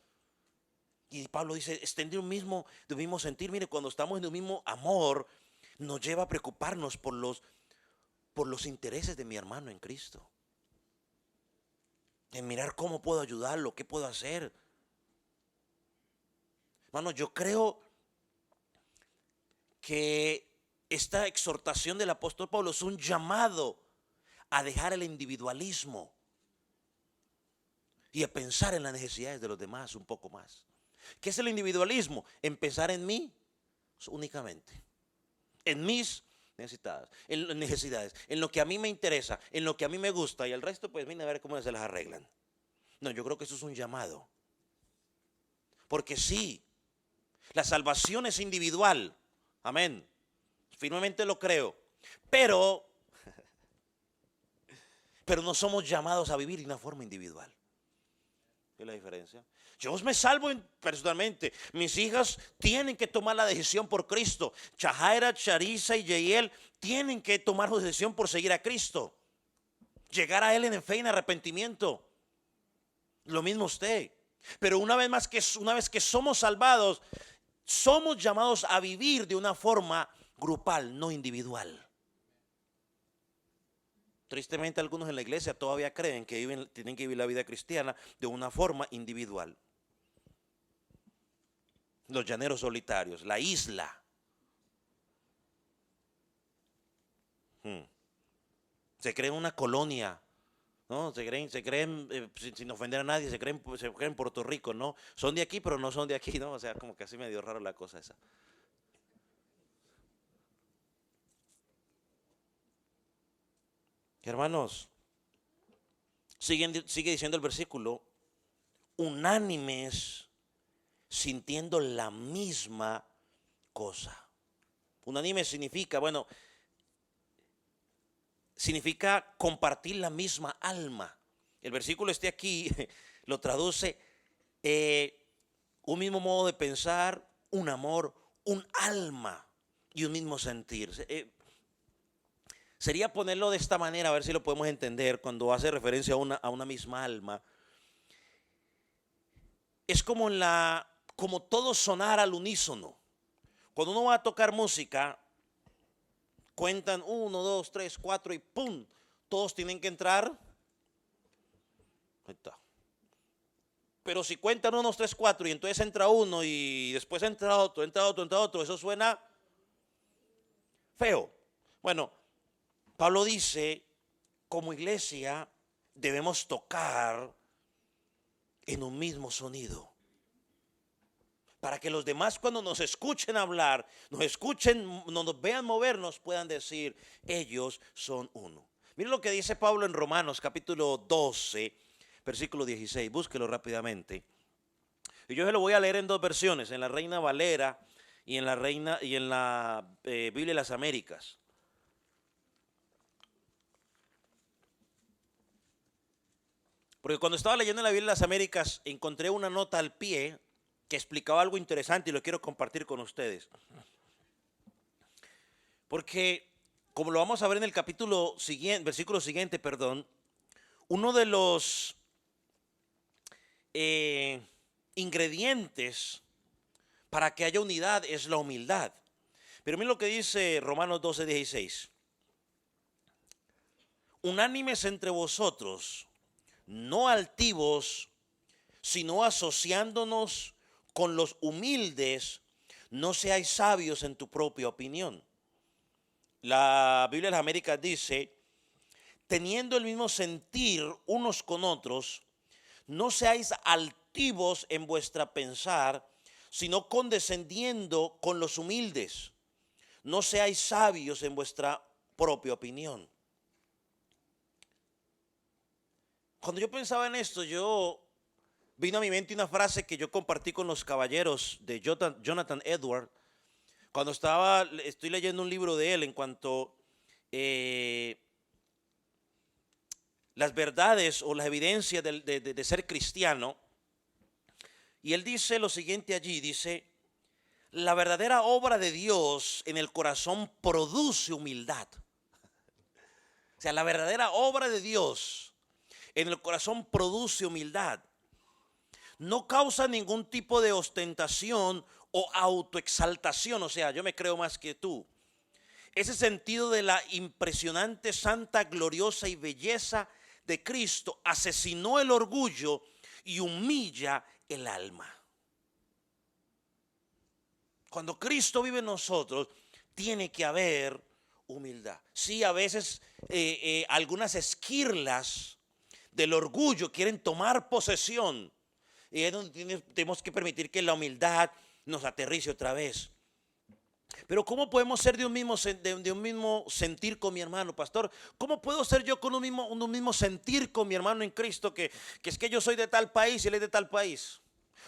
[SPEAKER 2] Y Pablo dice, estén de un mismo sentir. Mire, cuando estamos en un mismo amor, nos lleva a preocuparnos por los intereses de mi hermano en Cristo. en mirar cómo puedo ayudarlo, qué puedo hacer. Hermano, yo creo que esta exhortación del apóstol Pablo es un llamado a dejar el individualismo y a pensar en las necesidades de los demás un poco más. ¿Qué es el individualismo? En pensar en mí únicamente, en mis necesidades, en lo que a mí me interesa, en lo que a mí me gusta, y el resto pues mira a ver cómo se las arreglan. No, yo creo que eso es un llamado. Porque sí, la salvación es individual. Amén. Firmemente lo creo. Pero no somos llamados a vivir de una forma individual. ¿Qué es la diferencia? Yo me salvo personalmente. Mis hijas tienen que tomar la decisión por Cristo. Chahaira, Charisa y Yeiel tienen que tomar la decisión por seguir a Cristo. Llegar a Él en fe y en arrepentimiento. Lo mismo usted. Pero una vez que somos salvados, somos llamados a vivir de una forma grupal, no individual. Tristemente algunos en la iglesia todavía creen que tienen que vivir la vida cristiana de una forma individual. Los llaneros solitarios, la isla. Se creen una colonia, ¿no? Se creen sin ofender a nadie, se creen Puerto Rico, ¿no? Son de aquí, pero no son de aquí, ¿no? O sea, como que así medio raro la cosa esa. Hermanos, sigue diciendo el versículo, unánimes, sintiendo la misma cosa. Unánime significa, significa compartir la misma alma. El versículo aquí lo traduce un mismo modo de pensar, un amor, un alma y un mismo sentir. Sería ponerlo de esta manera, a ver si lo podemos entender, cuando hace referencia a una misma alma. Es como todo sonar al unísono. Cuando uno va a tocar música, cuentan 1, 2, 3, 4 y ¡pum! Todos tienen que entrar. Ahí está. Pero si cuentan 1, 2, 3, 4 y entonces entra uno y después entra otro, eso suena feo. Bueno, Pablo dice, como iglesia debemos tocar en un mismo sonido. Para que los demás cuando nos escuchen hablar, nos vean movernos, puedan decir, ellos son uno. Miren lo que dice Pablo en Romanos capítulo 12, versículo 16. Búsquelo rápidamente. Y yo se lo voy a leer en dos versiones, en la Reina Valera y en la Biblia de las Américas. Porque cuando estaba leyendo la Biblia de las Américas, encontré una nota al pie que explicaba algo interesante y lo quiero compartir con ustedes. Porque, como lo vamos a ver en el versículo siguiente, uno de los ingredientes para que haya unidad es la humildad. Pero miren lo que dice Romanos 12, 16. Unánimes entre vosotros, no altivos, sino asociándonos con los humildes, no seáis sabios en tu propia opinión. La Biblia de las Américas dice, teniendo el mismo sentir unos con otros, no seáis altivos en vuestra pensar, sino condescendiendo con los humildes. No seáis sabios en vuestra propia opinión. Cuando yo pensaba en esto, vino a mi mente una frase que yo compartí con los caballeros de Jonathan Edwards. Cuando estoy leyendo un libro de él en cuanto las verdades o las evidencias de ser cristiano. Y él dice lo siguiente allí, dice, la verdadera obra de Dios en el corazón produce humildad. O sea, la verdadera obra de Dios en el corazón produce humildad. No causa ningún tipo de ostentación o autoexaltación, o sea, yo me creo más que tú. Ese sentido de la impresionante, santa, gloriosa y belleza de Cristo asesinó el orgullo y humilla el alma. Cuando Cristo vive en nosotros, tiene que haber humildad. Sí, a veces algunas esquirlas del orgullo quieren tomar posesión. Y es donde tenemos que permitir que la humildad nos aterrice otra vez. Pero ¿cómo podemos ser de un mismo sentir con mi hermano, pastor? ¿Cómo puedo ser yo con un mismo sentir con mi hermano en Cristo? Que es que yo soy de tal país y él es de tal país.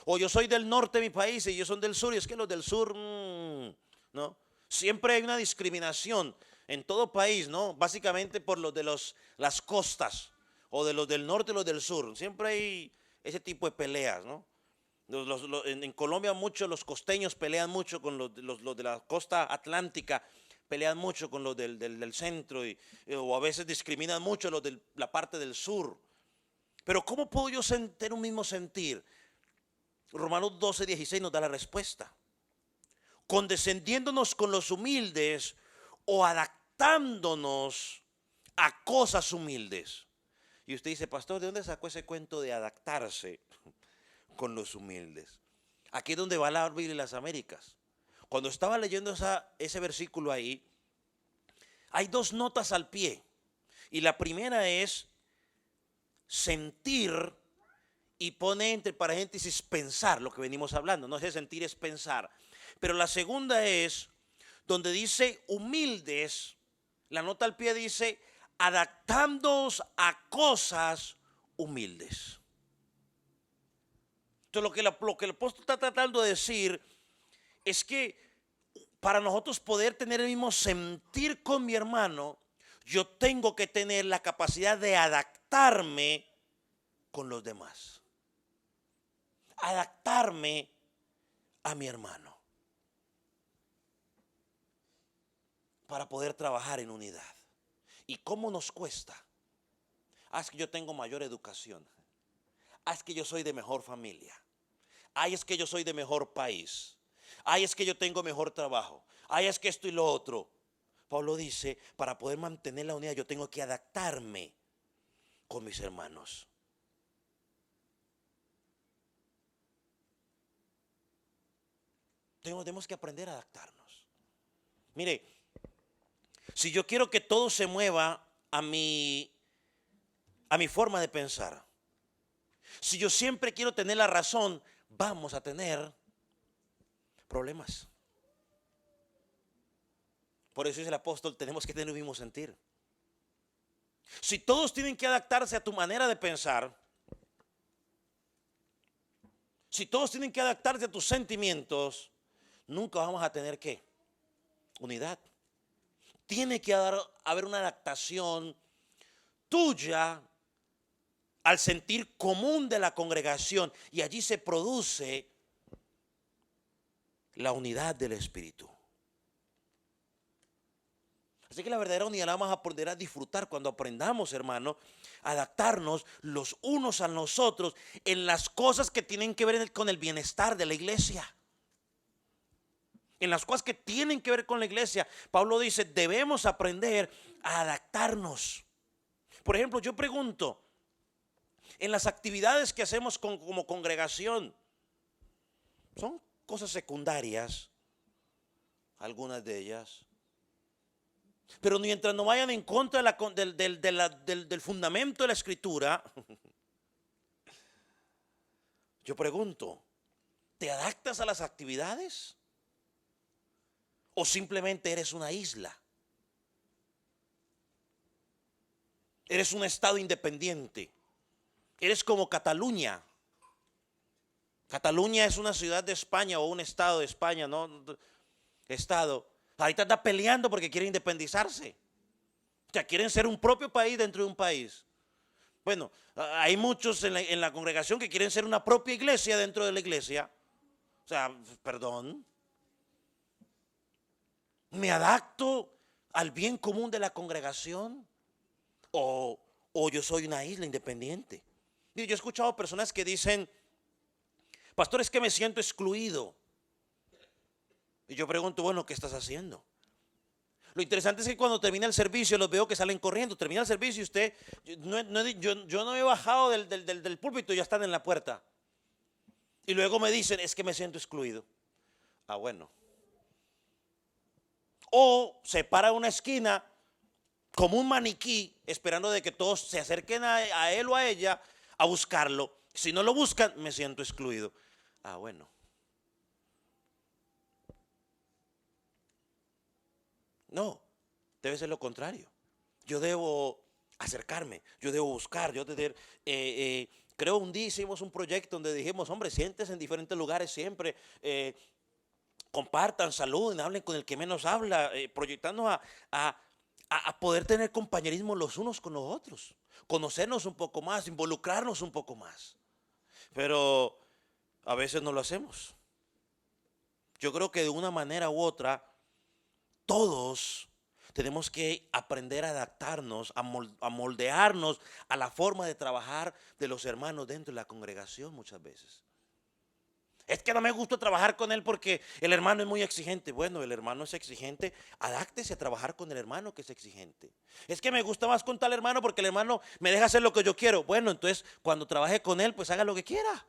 [SPEAKER 2] O yo soy del norte de mi país y ellos son del sur, y es que los del sur, ¿no? Siempre hay una discriminación en todo país, ¿no? Básicamente por los de las costas, o de los del norte y los del sur. Siempre hay ese tipo de peleas, ¿no? En Colombia los costeños pelean mucho con los de la costa atlántica, pelean mucho con los del centro, o a veces discriminan mucho los de la parte del sur. Pero ¿cómo puedo yo tener un mismo sentir? Romanos 12:16 nos da la respuesta. Condescendiéndonos con los humildes o adaptándonos a cosas humildes. Y usted dice, pastor, ¿de dónde sacó ese cuento de adaptarse con los humildes? Aquí es donde va la Biblia de las Américas. Cuando estaba leyendo ese versículo ahí, hay dos notas al pie. Y la primera es sentir, y pone entre paréntesis pensar, lo que venimos hablando. No sé, sentir es pensar. Pero la segunda es donde dice humildes. La nota al pie dice adaptándoos a cosas humildes. Entonces lo que el apóstol está tratando de decir es que para nosotros poder tener el mismo sentir con mi hermano, yo tengo que tener la capacidad de adaptarme con los demás. Adaptarme a mi hermano para poder trabajar en unidad. ¿Y cómo nos cuesta? Es que yo tengo mayor educación. Es que yo soy de mejor familia. Es que yo soy de mejor país. Es que yo tengo mejor trabajo. Es que esto y lo otro. Pablo dice, para poder mantener la unidad yo tengo que adaptarme con mis hermanos. Tenemos que aprender a adaptarnos. Mire, si yo quiero que todo se mueva a mi forma de pensar, si yo siempre quiero tener la razón, vamos a tener problemas. Por eso dice el apóstol, tenemos que tener el mismo sentir. Si todos tienen que adaptarse a tu manera de pensar, si todos tienen que adaptarse a tus sentimientos, nunca vamos a tener ¿qué? Unidad. Tiene que haber una adaptación tuya al sentir común de la congregación, y allí se produce la unidad del Espíritu. Así que la verdadera unidad la vamos a poder a disfrutar cuando aprendamos, hermano, a adaptarnos los unos a los otros en las cosas que tienen que ver con el bienestar de la iglesia. En las cosas que tienen que ver con la iglesia. Pablo dice, debemos aprender a adaptarnos. Por ejemplo, yo pregunto, en las actividades que hacemos como congregación, son cosas secundarias, algunas de ellas. Pero mientras no vayan en contra del fundamento de la Escritura, yo pregunto, ¿te adaptas a las actividades? ¿O simplemente eres una isla? Eres un estado independiente. Eres como Cataluña. Cataluña es una ciudad de España o un estado de España, ¿no? Estado. Ahorita está peleando porque quiere independizarse. O sea, quieren ser un propio país dentro de un país. Bueno, hay muchos en la congregación que quieren ser una propia iglesia dentro de la iglesia. O sea, perdón. ¿Me adapto al bien común de la congregación? ¿O yo soy una isla independiente? Yo he escuchado personas que dicen, pastor, es que me siento excluido. Y yo pregunto, bueno, ¿qué estás haciendo? Lo interesante es que cuando termina el servicio los veo que salen corriendo. Termina el servicio y usted, yo no he bajado del púlpito y ya están en la puerta. Y luego me dicen, es que me siento excluido. Ah, bueno. O se para en una esquina como un maniquí esperando de que todos se acerquen a él o a ella a buscarlo. Si no lo buscan, me siento excluido. Ah, bueno. No, debe ser lo contrario. Yo debo acercarme, yo debo buscar, creo un día hicimos un proyecto donde dijimos, hombre, siéntense en diferentes lugares siempre, compartan, saluden, hablen con el que menos habla, proyectando a poder tener compañerismo los unos con los otros, conocernos un poco más, involucrarnos un poco más. Pero a veces no lo hacemos. Yo creo que de una manera u otra, todos tenemos que aprender a adaptarnos, a moldearnos a la forma de trabajar de los hermanos dentro de la congregación muchas veces. Es que no me gusta trabajar con él porque el hermano es muy exigente. Bueno, el hermano es exigente, adáctese a trabajar con el hermano que es exigente. Es que me gusta más con tal hermano porque el hermano me deja hacer lo que yo quiero. Bueno, entonces cuando trabaje con él, pues haga lo que quiera.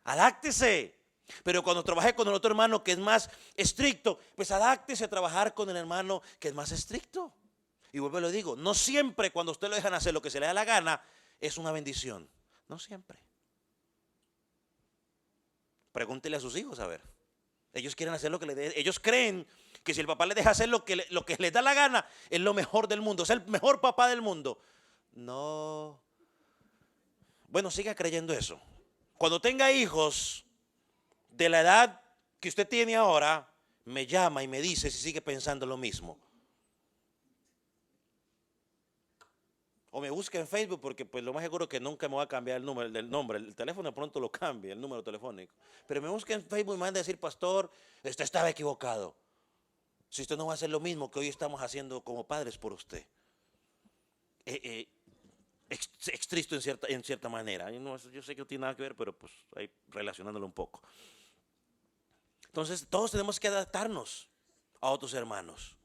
[SPEAKER 2] Adáctese. Pero cuando trabaje con el otro hermano que es más estricto, pues adáctese a trabajar con el hermano que es más estricto. Y vuelvo y lo digo, no siempre cuando usted lo dejan hacer lo que se le da la gana es una bendición. No siempre. Pregúntele a sus hijos a ver. Ellos quieren hacer lo que les dé. Ellos creen que si el papá les deja hacer lo que les da la gana, es lo mejor del mundo, es el mejor papá del mundo. No. Bueno, siga creyendo eso. Cuando tenga hijos de la edad que usted tiene ahora, me llama y me dice si sigue pensando lo mismo. O me busca en Facebook porque pues lo más seguro que nunca me va a cambiar el nombre. El teléfono de pronto lo cambia, el número telefónico. Pero me busca en Facebook y me manda a decir, pastor, usted estaba equivocado. Si usted no va a hacer lo mismo que hoy estamos haciendo como padres por usted. Extristo en cierta manera. Yo sé que no tiene nada que ver, pero pues ahí relacionándolo un poco. Entonces todos tenemos que adaptarnos a otros hermanos.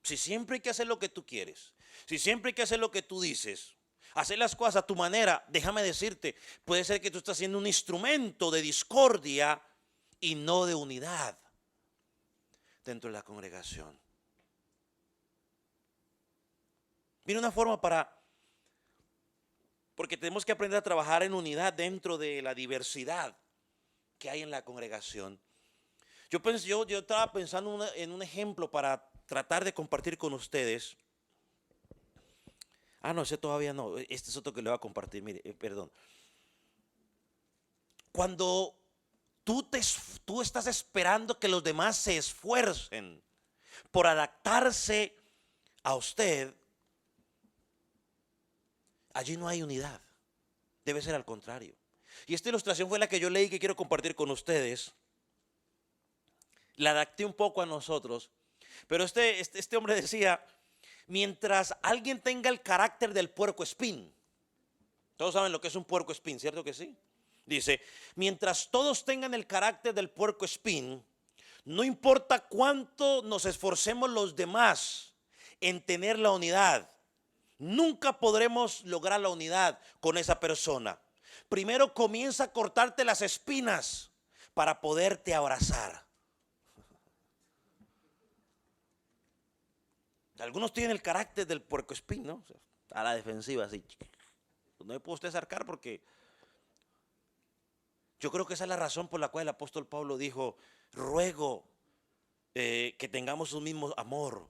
[SPEAKER 2] Si siempre hay que hacer lo que tú quieres, si siempre hay que hacer lo que tú dices, hacer las cosas a tu manera, déjame decirte, puede ser que tú estás siendo un instrumento de discordia y no de unidad dentro de la congregación. Mira una forma porque tenemos que aprender a trabajar en unidad dentro de la diversidad que hay en la congregación. Yo estaba pensando en un ejemplo para tratar de compartir con ustedes. Ah, no, ese todavía no. Este es otro que le voy a compartir. Mire, perdón. Cuando tú estás esperando que los demás se esfuercen por adaptarse a usted, allí no hay unidad. Debe ser al contrario. Y esta ilustración fue la que yo leí que quiero compartir con ustedes. La adapté un poco a nosotros. Pero este hombre decía, mientras alguien tenga el carácter del puercoespín, todos saben lo que es un puercoespín, ¿cierto que sí? Dice, mientras todos tengan el carácter del puercoespín, no importa cuánto nos esforcemos los demás en tener la unidad, nunca podremos lograr la unidad con esa persona. Primero comienza a cortarte las espinas para poderte abrazar. Algunos tienen el carácter del puercoespín, ¿no? O sea, a la defensiva, así. No me puede usted acercar porque yo creo que esa es la razón por la cual el apóstol Pablo dijo, ruego que tengamos un mismo amor,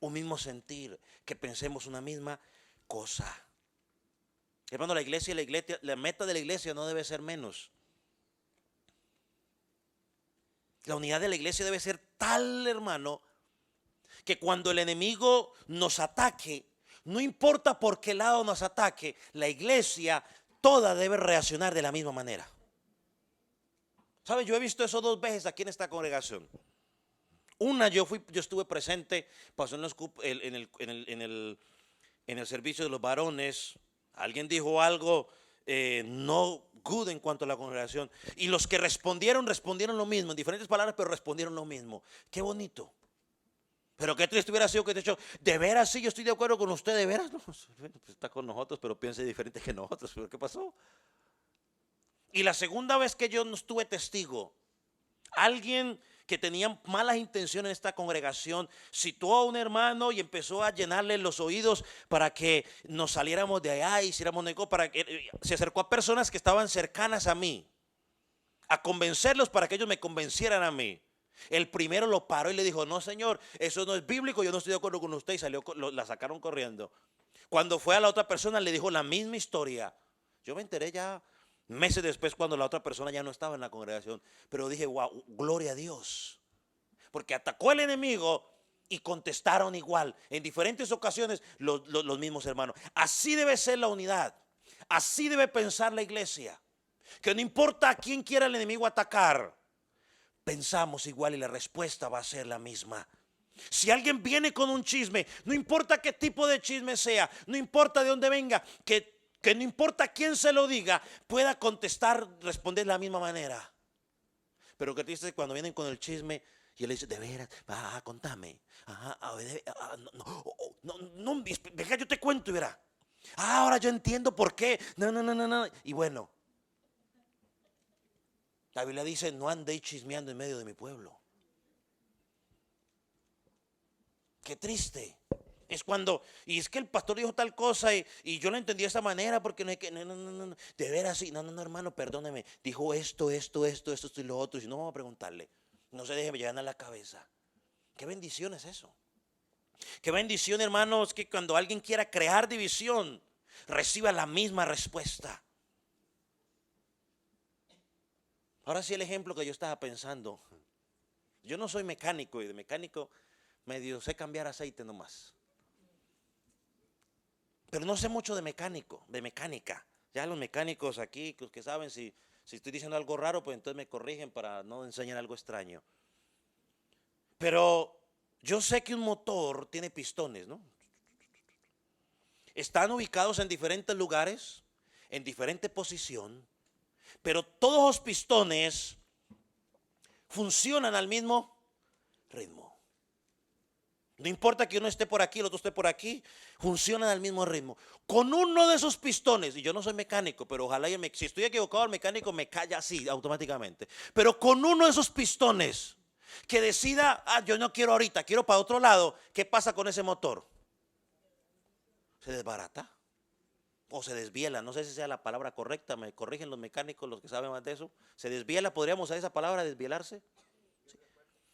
[SPEAKER 2] un mismo sentir, que pensemos una misma cosa. Hermano, la meta de la iglesia no debe ser menos. La unidad de la iglesia debe ser tal, hermano, que cuando el enemigo nos ataque, no importa por qué lado nos ataque, la iglesia toda debe reaccionar de la misma manera. ¿Sabe? Yo he visto eso 2 veces aquí en esta congregación. Una, yo estuve presente, pasó en el servicio de los varones. Alguien dijo algo no good en cuanto a la congregación. Y los que respondieron lo mismo, en diferentes palabras, pero respondieron lo mismo. Qué bonito. Pero qué triste hubiera sido que te he dicho, de veras sí, yo estoy de acuerdo con usted, de veras. No, bueno, pues está con nosotros, pero piense diferente que nosotros. ¿Pero qué pasó? Y la segunda vez que yo no estuve testigo, alguien que tenía malas intenciones en esta congregación citó a un hermano y empezó a llenarle los oídos para que nos saliéramos de allá, hiciéramos negocio, para que se acercó a personas que estaban cercanas a mí, a convencerlos para que ellos me convencieran a mí. El primero lo paró y le dijo, no señor, eso no es bíblico, yo no estoy de acuerdo con usted, y salió, la sacaron corriendo. Cuando fue a la otra persona le dijo la misma historia. Yo me enteré ya meses después cuando la otra persona ya no estaba en la congregación, pero dije, wow, gloria a Dios, porque atacó el enemigo y contestaron igual, en diferentes ocasiones los mismos hermanos. Así debe ser la unidad, así debe pensar la iglesia, que no importa a quién quiera el enemigo atacar, pensamos igual y la respuesta va a ser la misma. Si alguien viene con un chisme, no importa qué tipo de chisme sea, no importa de dónde venga, que no importa quién se lo diga, pueda contestar, responder de la misma manera. Pero que triste cuando vienen con el chisme y él dice, de veras, contame. No, deja, yo te cuento y verá. Ahora yo entiendo por qué. No. Y bueno, la Biblia dice, no andéis chismeando en medio de mi pueblo. Qué triste. Es cuando, y es que el pastor dijo tal cosa y yo lo entendí de esta manera porque no hay que, no, de veras sí, no, hermano, perdóneme, dijo esto y lo otro, y si no, vamos a preguntarle, no se deje llevar a la cabeza. Qué bendición es eso. Qué bendición, hermanos, que cuando alguien quiera crear división, reciba la misma respuesta. Ahora sí el ejemplo que yo estaba pensando. Yo no soy mecánico y de mecánico medio sé cambiar aceite nomás. Pero no sé mucho de mecánica. Ya los mecánicos aquí, los que saben, si estoy diciendo algo raro, pues entonces me corrigen para no enseñar algo extraño. Pero yo sé que un motor tiene pistones, ¿no? Están ubicados en diferentes lugares, en diferente posición, pero todos los pistones funcionan al mismo ritmo. No importa que uno esté por aquí, el otro esté por aquí, funcionan al mismo ritmo. Con uno de esos pistones, y yo no soy mecánico, pero ojalá si estoy equivocado, el mecánico me calla así automáticamente. Pero con uno de esos pistones que decida, yo no quiero ahorita, quiero para otro lado, ¿qué pasa con ese motor? Se desbarata o se desviela, no sé si sea la palabra correcta, me corrigen los mecánicos, los que saben más de eso. Se desviela, podríamos usar esa palabra, desvielarse. Sí.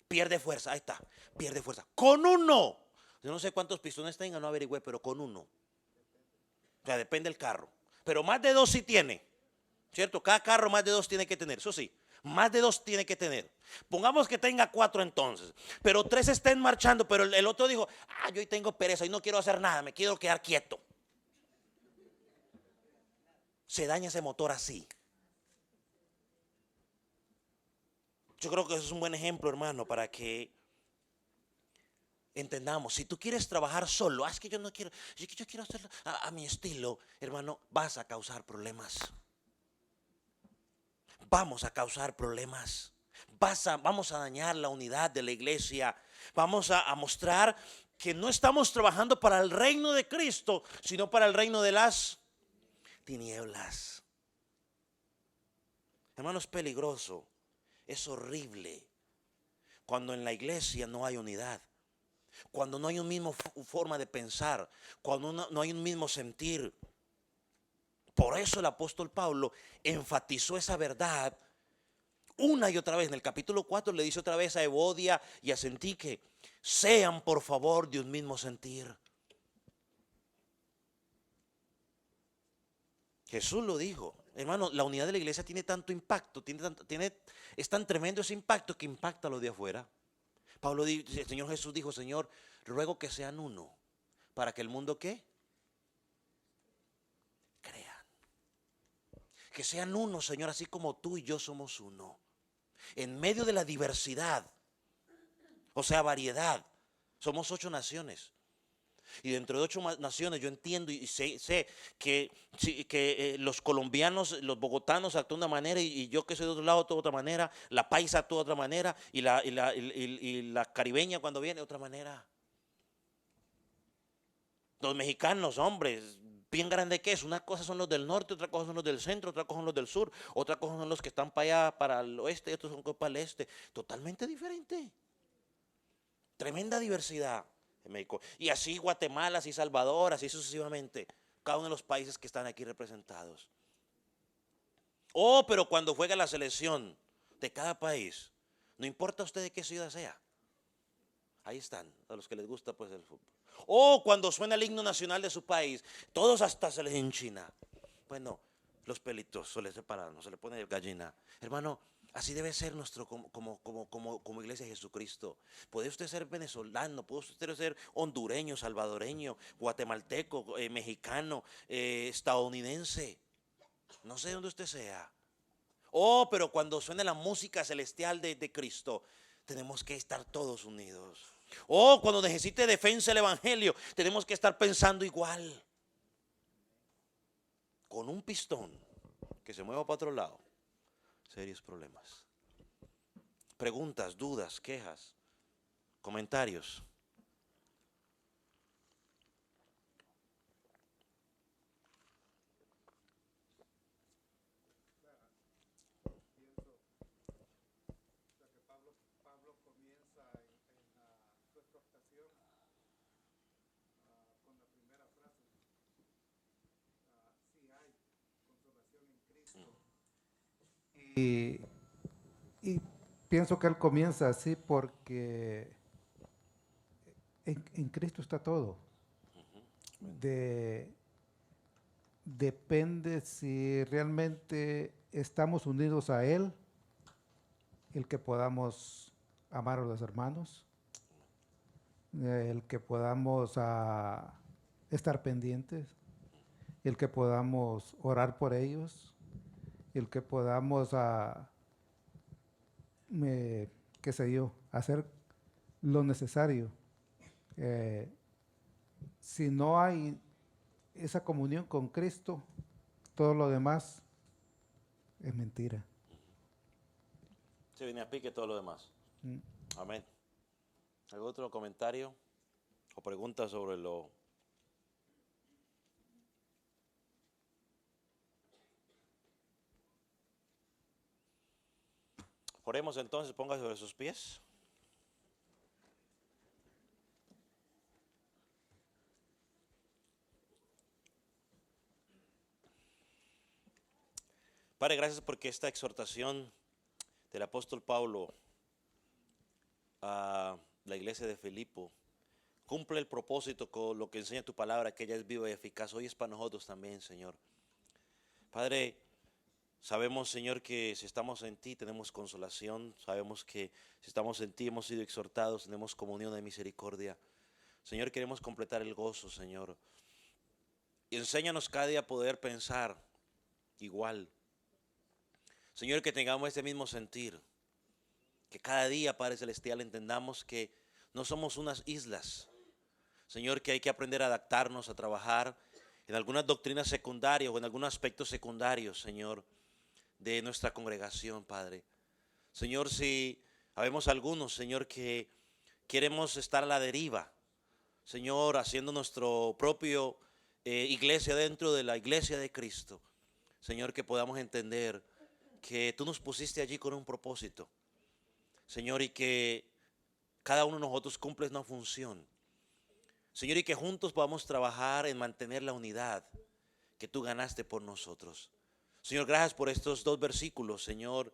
[SPEAKER 2] Pierde fuerza, ahí está, pierde fuerza. Con uno, yo no sé cuántos pistones tenga, no averigüé, pero con uno. O sea, depende del carro. Pero más de dos sí tiene, ¿cierto? Cada carro más de dos tiene que tener, eso sí. Más de dos tiene que tener. Pongamos que tenga 4 entonces, pero 3 estén marchando, pero el otro dijo, yo hoy tengo pereza y no quiero hacer nada, me quiero quedar quieto. Se daña ese motor así. Yo creo que eso es un buen ejemplo, hermano, para que entendamos. Si tú quieres trabajar solo, es que yo no quiero, yo quiero hacerlo a mi estilo, hermano, vas a causar problemas. Vamos a causar problemas. Vamos a dañar la unidad de la iglesia. Vamos a mostrar que no estamos trabajando para el reino de Cristo, sino para el reino de las tinieblas. Hermano, es peligroso, es horrible cuando en la iglesia no hay unidad, cuando no hay un mismo forma de pensar, cuando no hay un mismo sentir. Por eso el apóstol Pablo enfatizó esa verdad una y otra vez. En el capítulo 4 le dice otra vez a Evodia y a Sintique, sean por favor de un mismo sentir. Jesús lo dijo. Hermano, la unidad de la iglesia tiene tanto impacto, es tan tremendo ese impacto que impacta a los de afuera. Pablo dice, el Señor Jesús dijo, Señor, ruego que sean uno, para que el mundo ¿qué? Crean. Que sean uno, Señor, así como tú y yo somos uno. En medio de la diversidad, o sea, variedad, somos 8 naciones. Y dentro de 8 naciones yo entiendo y sé que, los colombianos, los bogotanos actúan de una manera y yo que soy de otro lado actúo de otra manera, la paisa actúa de otra manera y la caribeña cuando viene de otra manera. Los mexicanos, hombres, bien grande que es. Una cosa son los del norte, otra cosa son los del centro, otra cosa son los del sur, otra cosa son los que están para allá, para el oeste, y otros son para el este. Totalmente diferente. Tremenda diversidad en México. Y así Guatemala, así Salvador, así sucesivamente. Cada uno de los países que están aquí representados. Oh, pero cuando juega la selección de cada país, no importa usted de qué ciudad sea. Ahí están, a los que les gusta pues el fútbol. O cuando suena el himno nacional de su país, todos hasta se les enchina. Bueno, los pelitos se les separan, no se le pone gallina. Hermano, así debe ser nuestro como iglesia de Jesucristo. Puede usted ser venezolano, puede usted ser hondureño, salvadoreño, guatemalteco, mexicano, estadounidense. No sé dónde usted sea. Oh, pero cuando suene la música celestial de Cristo, tenemos que estar todos unidos. Oh, cuando necesite defensa el evangelio, tenemos que estar pensando igual. Con un pistón que se mueva para otro lado, serios problemas. Preguntas, dudas, quejas, comentarios.
[SPEAKER 3] Y, y pienso que Él comienza así porque en Cristo está todo. De, depende si realmente estamos unidos a Él, el que podamos amar a los hermanos, el que podamos estar pendientes, el que podamos orar por ellos, el que podamos, qué sé yo, hacer lo necesario. Eh, si no hay esa comunión con Cristo, todo lo demás es mentira.
[SPEAKER 2] Se viene a pique todo lo demás. Amén. ¿Algún otro comentario o pregunta sobre lo? Oremos entonces, póngase sobre sus pies. Padre, gracias porque esta exhortación del apóstol Pablo a la iglesia de Filipo cumple el propósito con lo que enseña tu palabra, que ella es viva y eficaz. Hoy es para nosotros también, Señor. Padre, sabemos, Señor, que si estamos en ti tenemos consolación. Sabemos que si estamos en ti hemos sido exhortados, tenemos comunión de misericordia. Señor, queremos completar el gozo, Señor. Y enséñanos cada día a poder pensar igual. Señor, que tengamos este mismo sentir. Que cada día, Padre Celestial, entendamos que no somos unas islas. Señor, que hay que aprender a adaptarnos, a trabajar en algunas doctrinas secundarias o en algunos aspectos secundarios, Señor, de nuestra congregación, Padre. Señor, si habemos algunos, Señor, que queremos estar a la deriva, Señor, haciendo nuestro propio iglesia dentro de la iglesia de Cristo. Señor, que podamos entender que tú nos pusiste allí con un propósito, Señor, y que cada uno de nosotros cumple una función. Señor, y que juntos podamos trabajar en mantener la unidad que tú ganaste por nosotros. Señor, gracias por estos 2 versículos, Señor,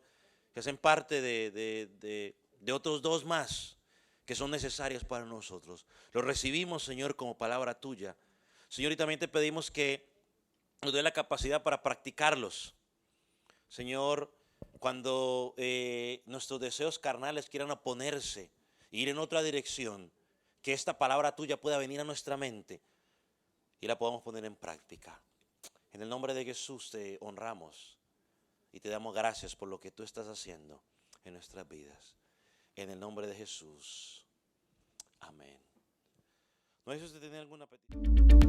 [SPEAKER 2] que hacen parte de otros 2 más que son necesarios para nosotros. Los recibimos, Señor, como palabra tuya. Señor, y también te pedimos que nos dé la capacidad para practicarlos. Señor, cuando nuestros deseos carnales quieran oponerse, ir en otra dirección, que esta palabra tuya pueda venir a nuestra mente y la podamos poner en práctica. En el nombre de Jesús te honramos y te damos gracias por lo que tú estás haciendo en nuestras vidas. En el nombre de Jesús. Amén. No sé si usted tiene alguna petición.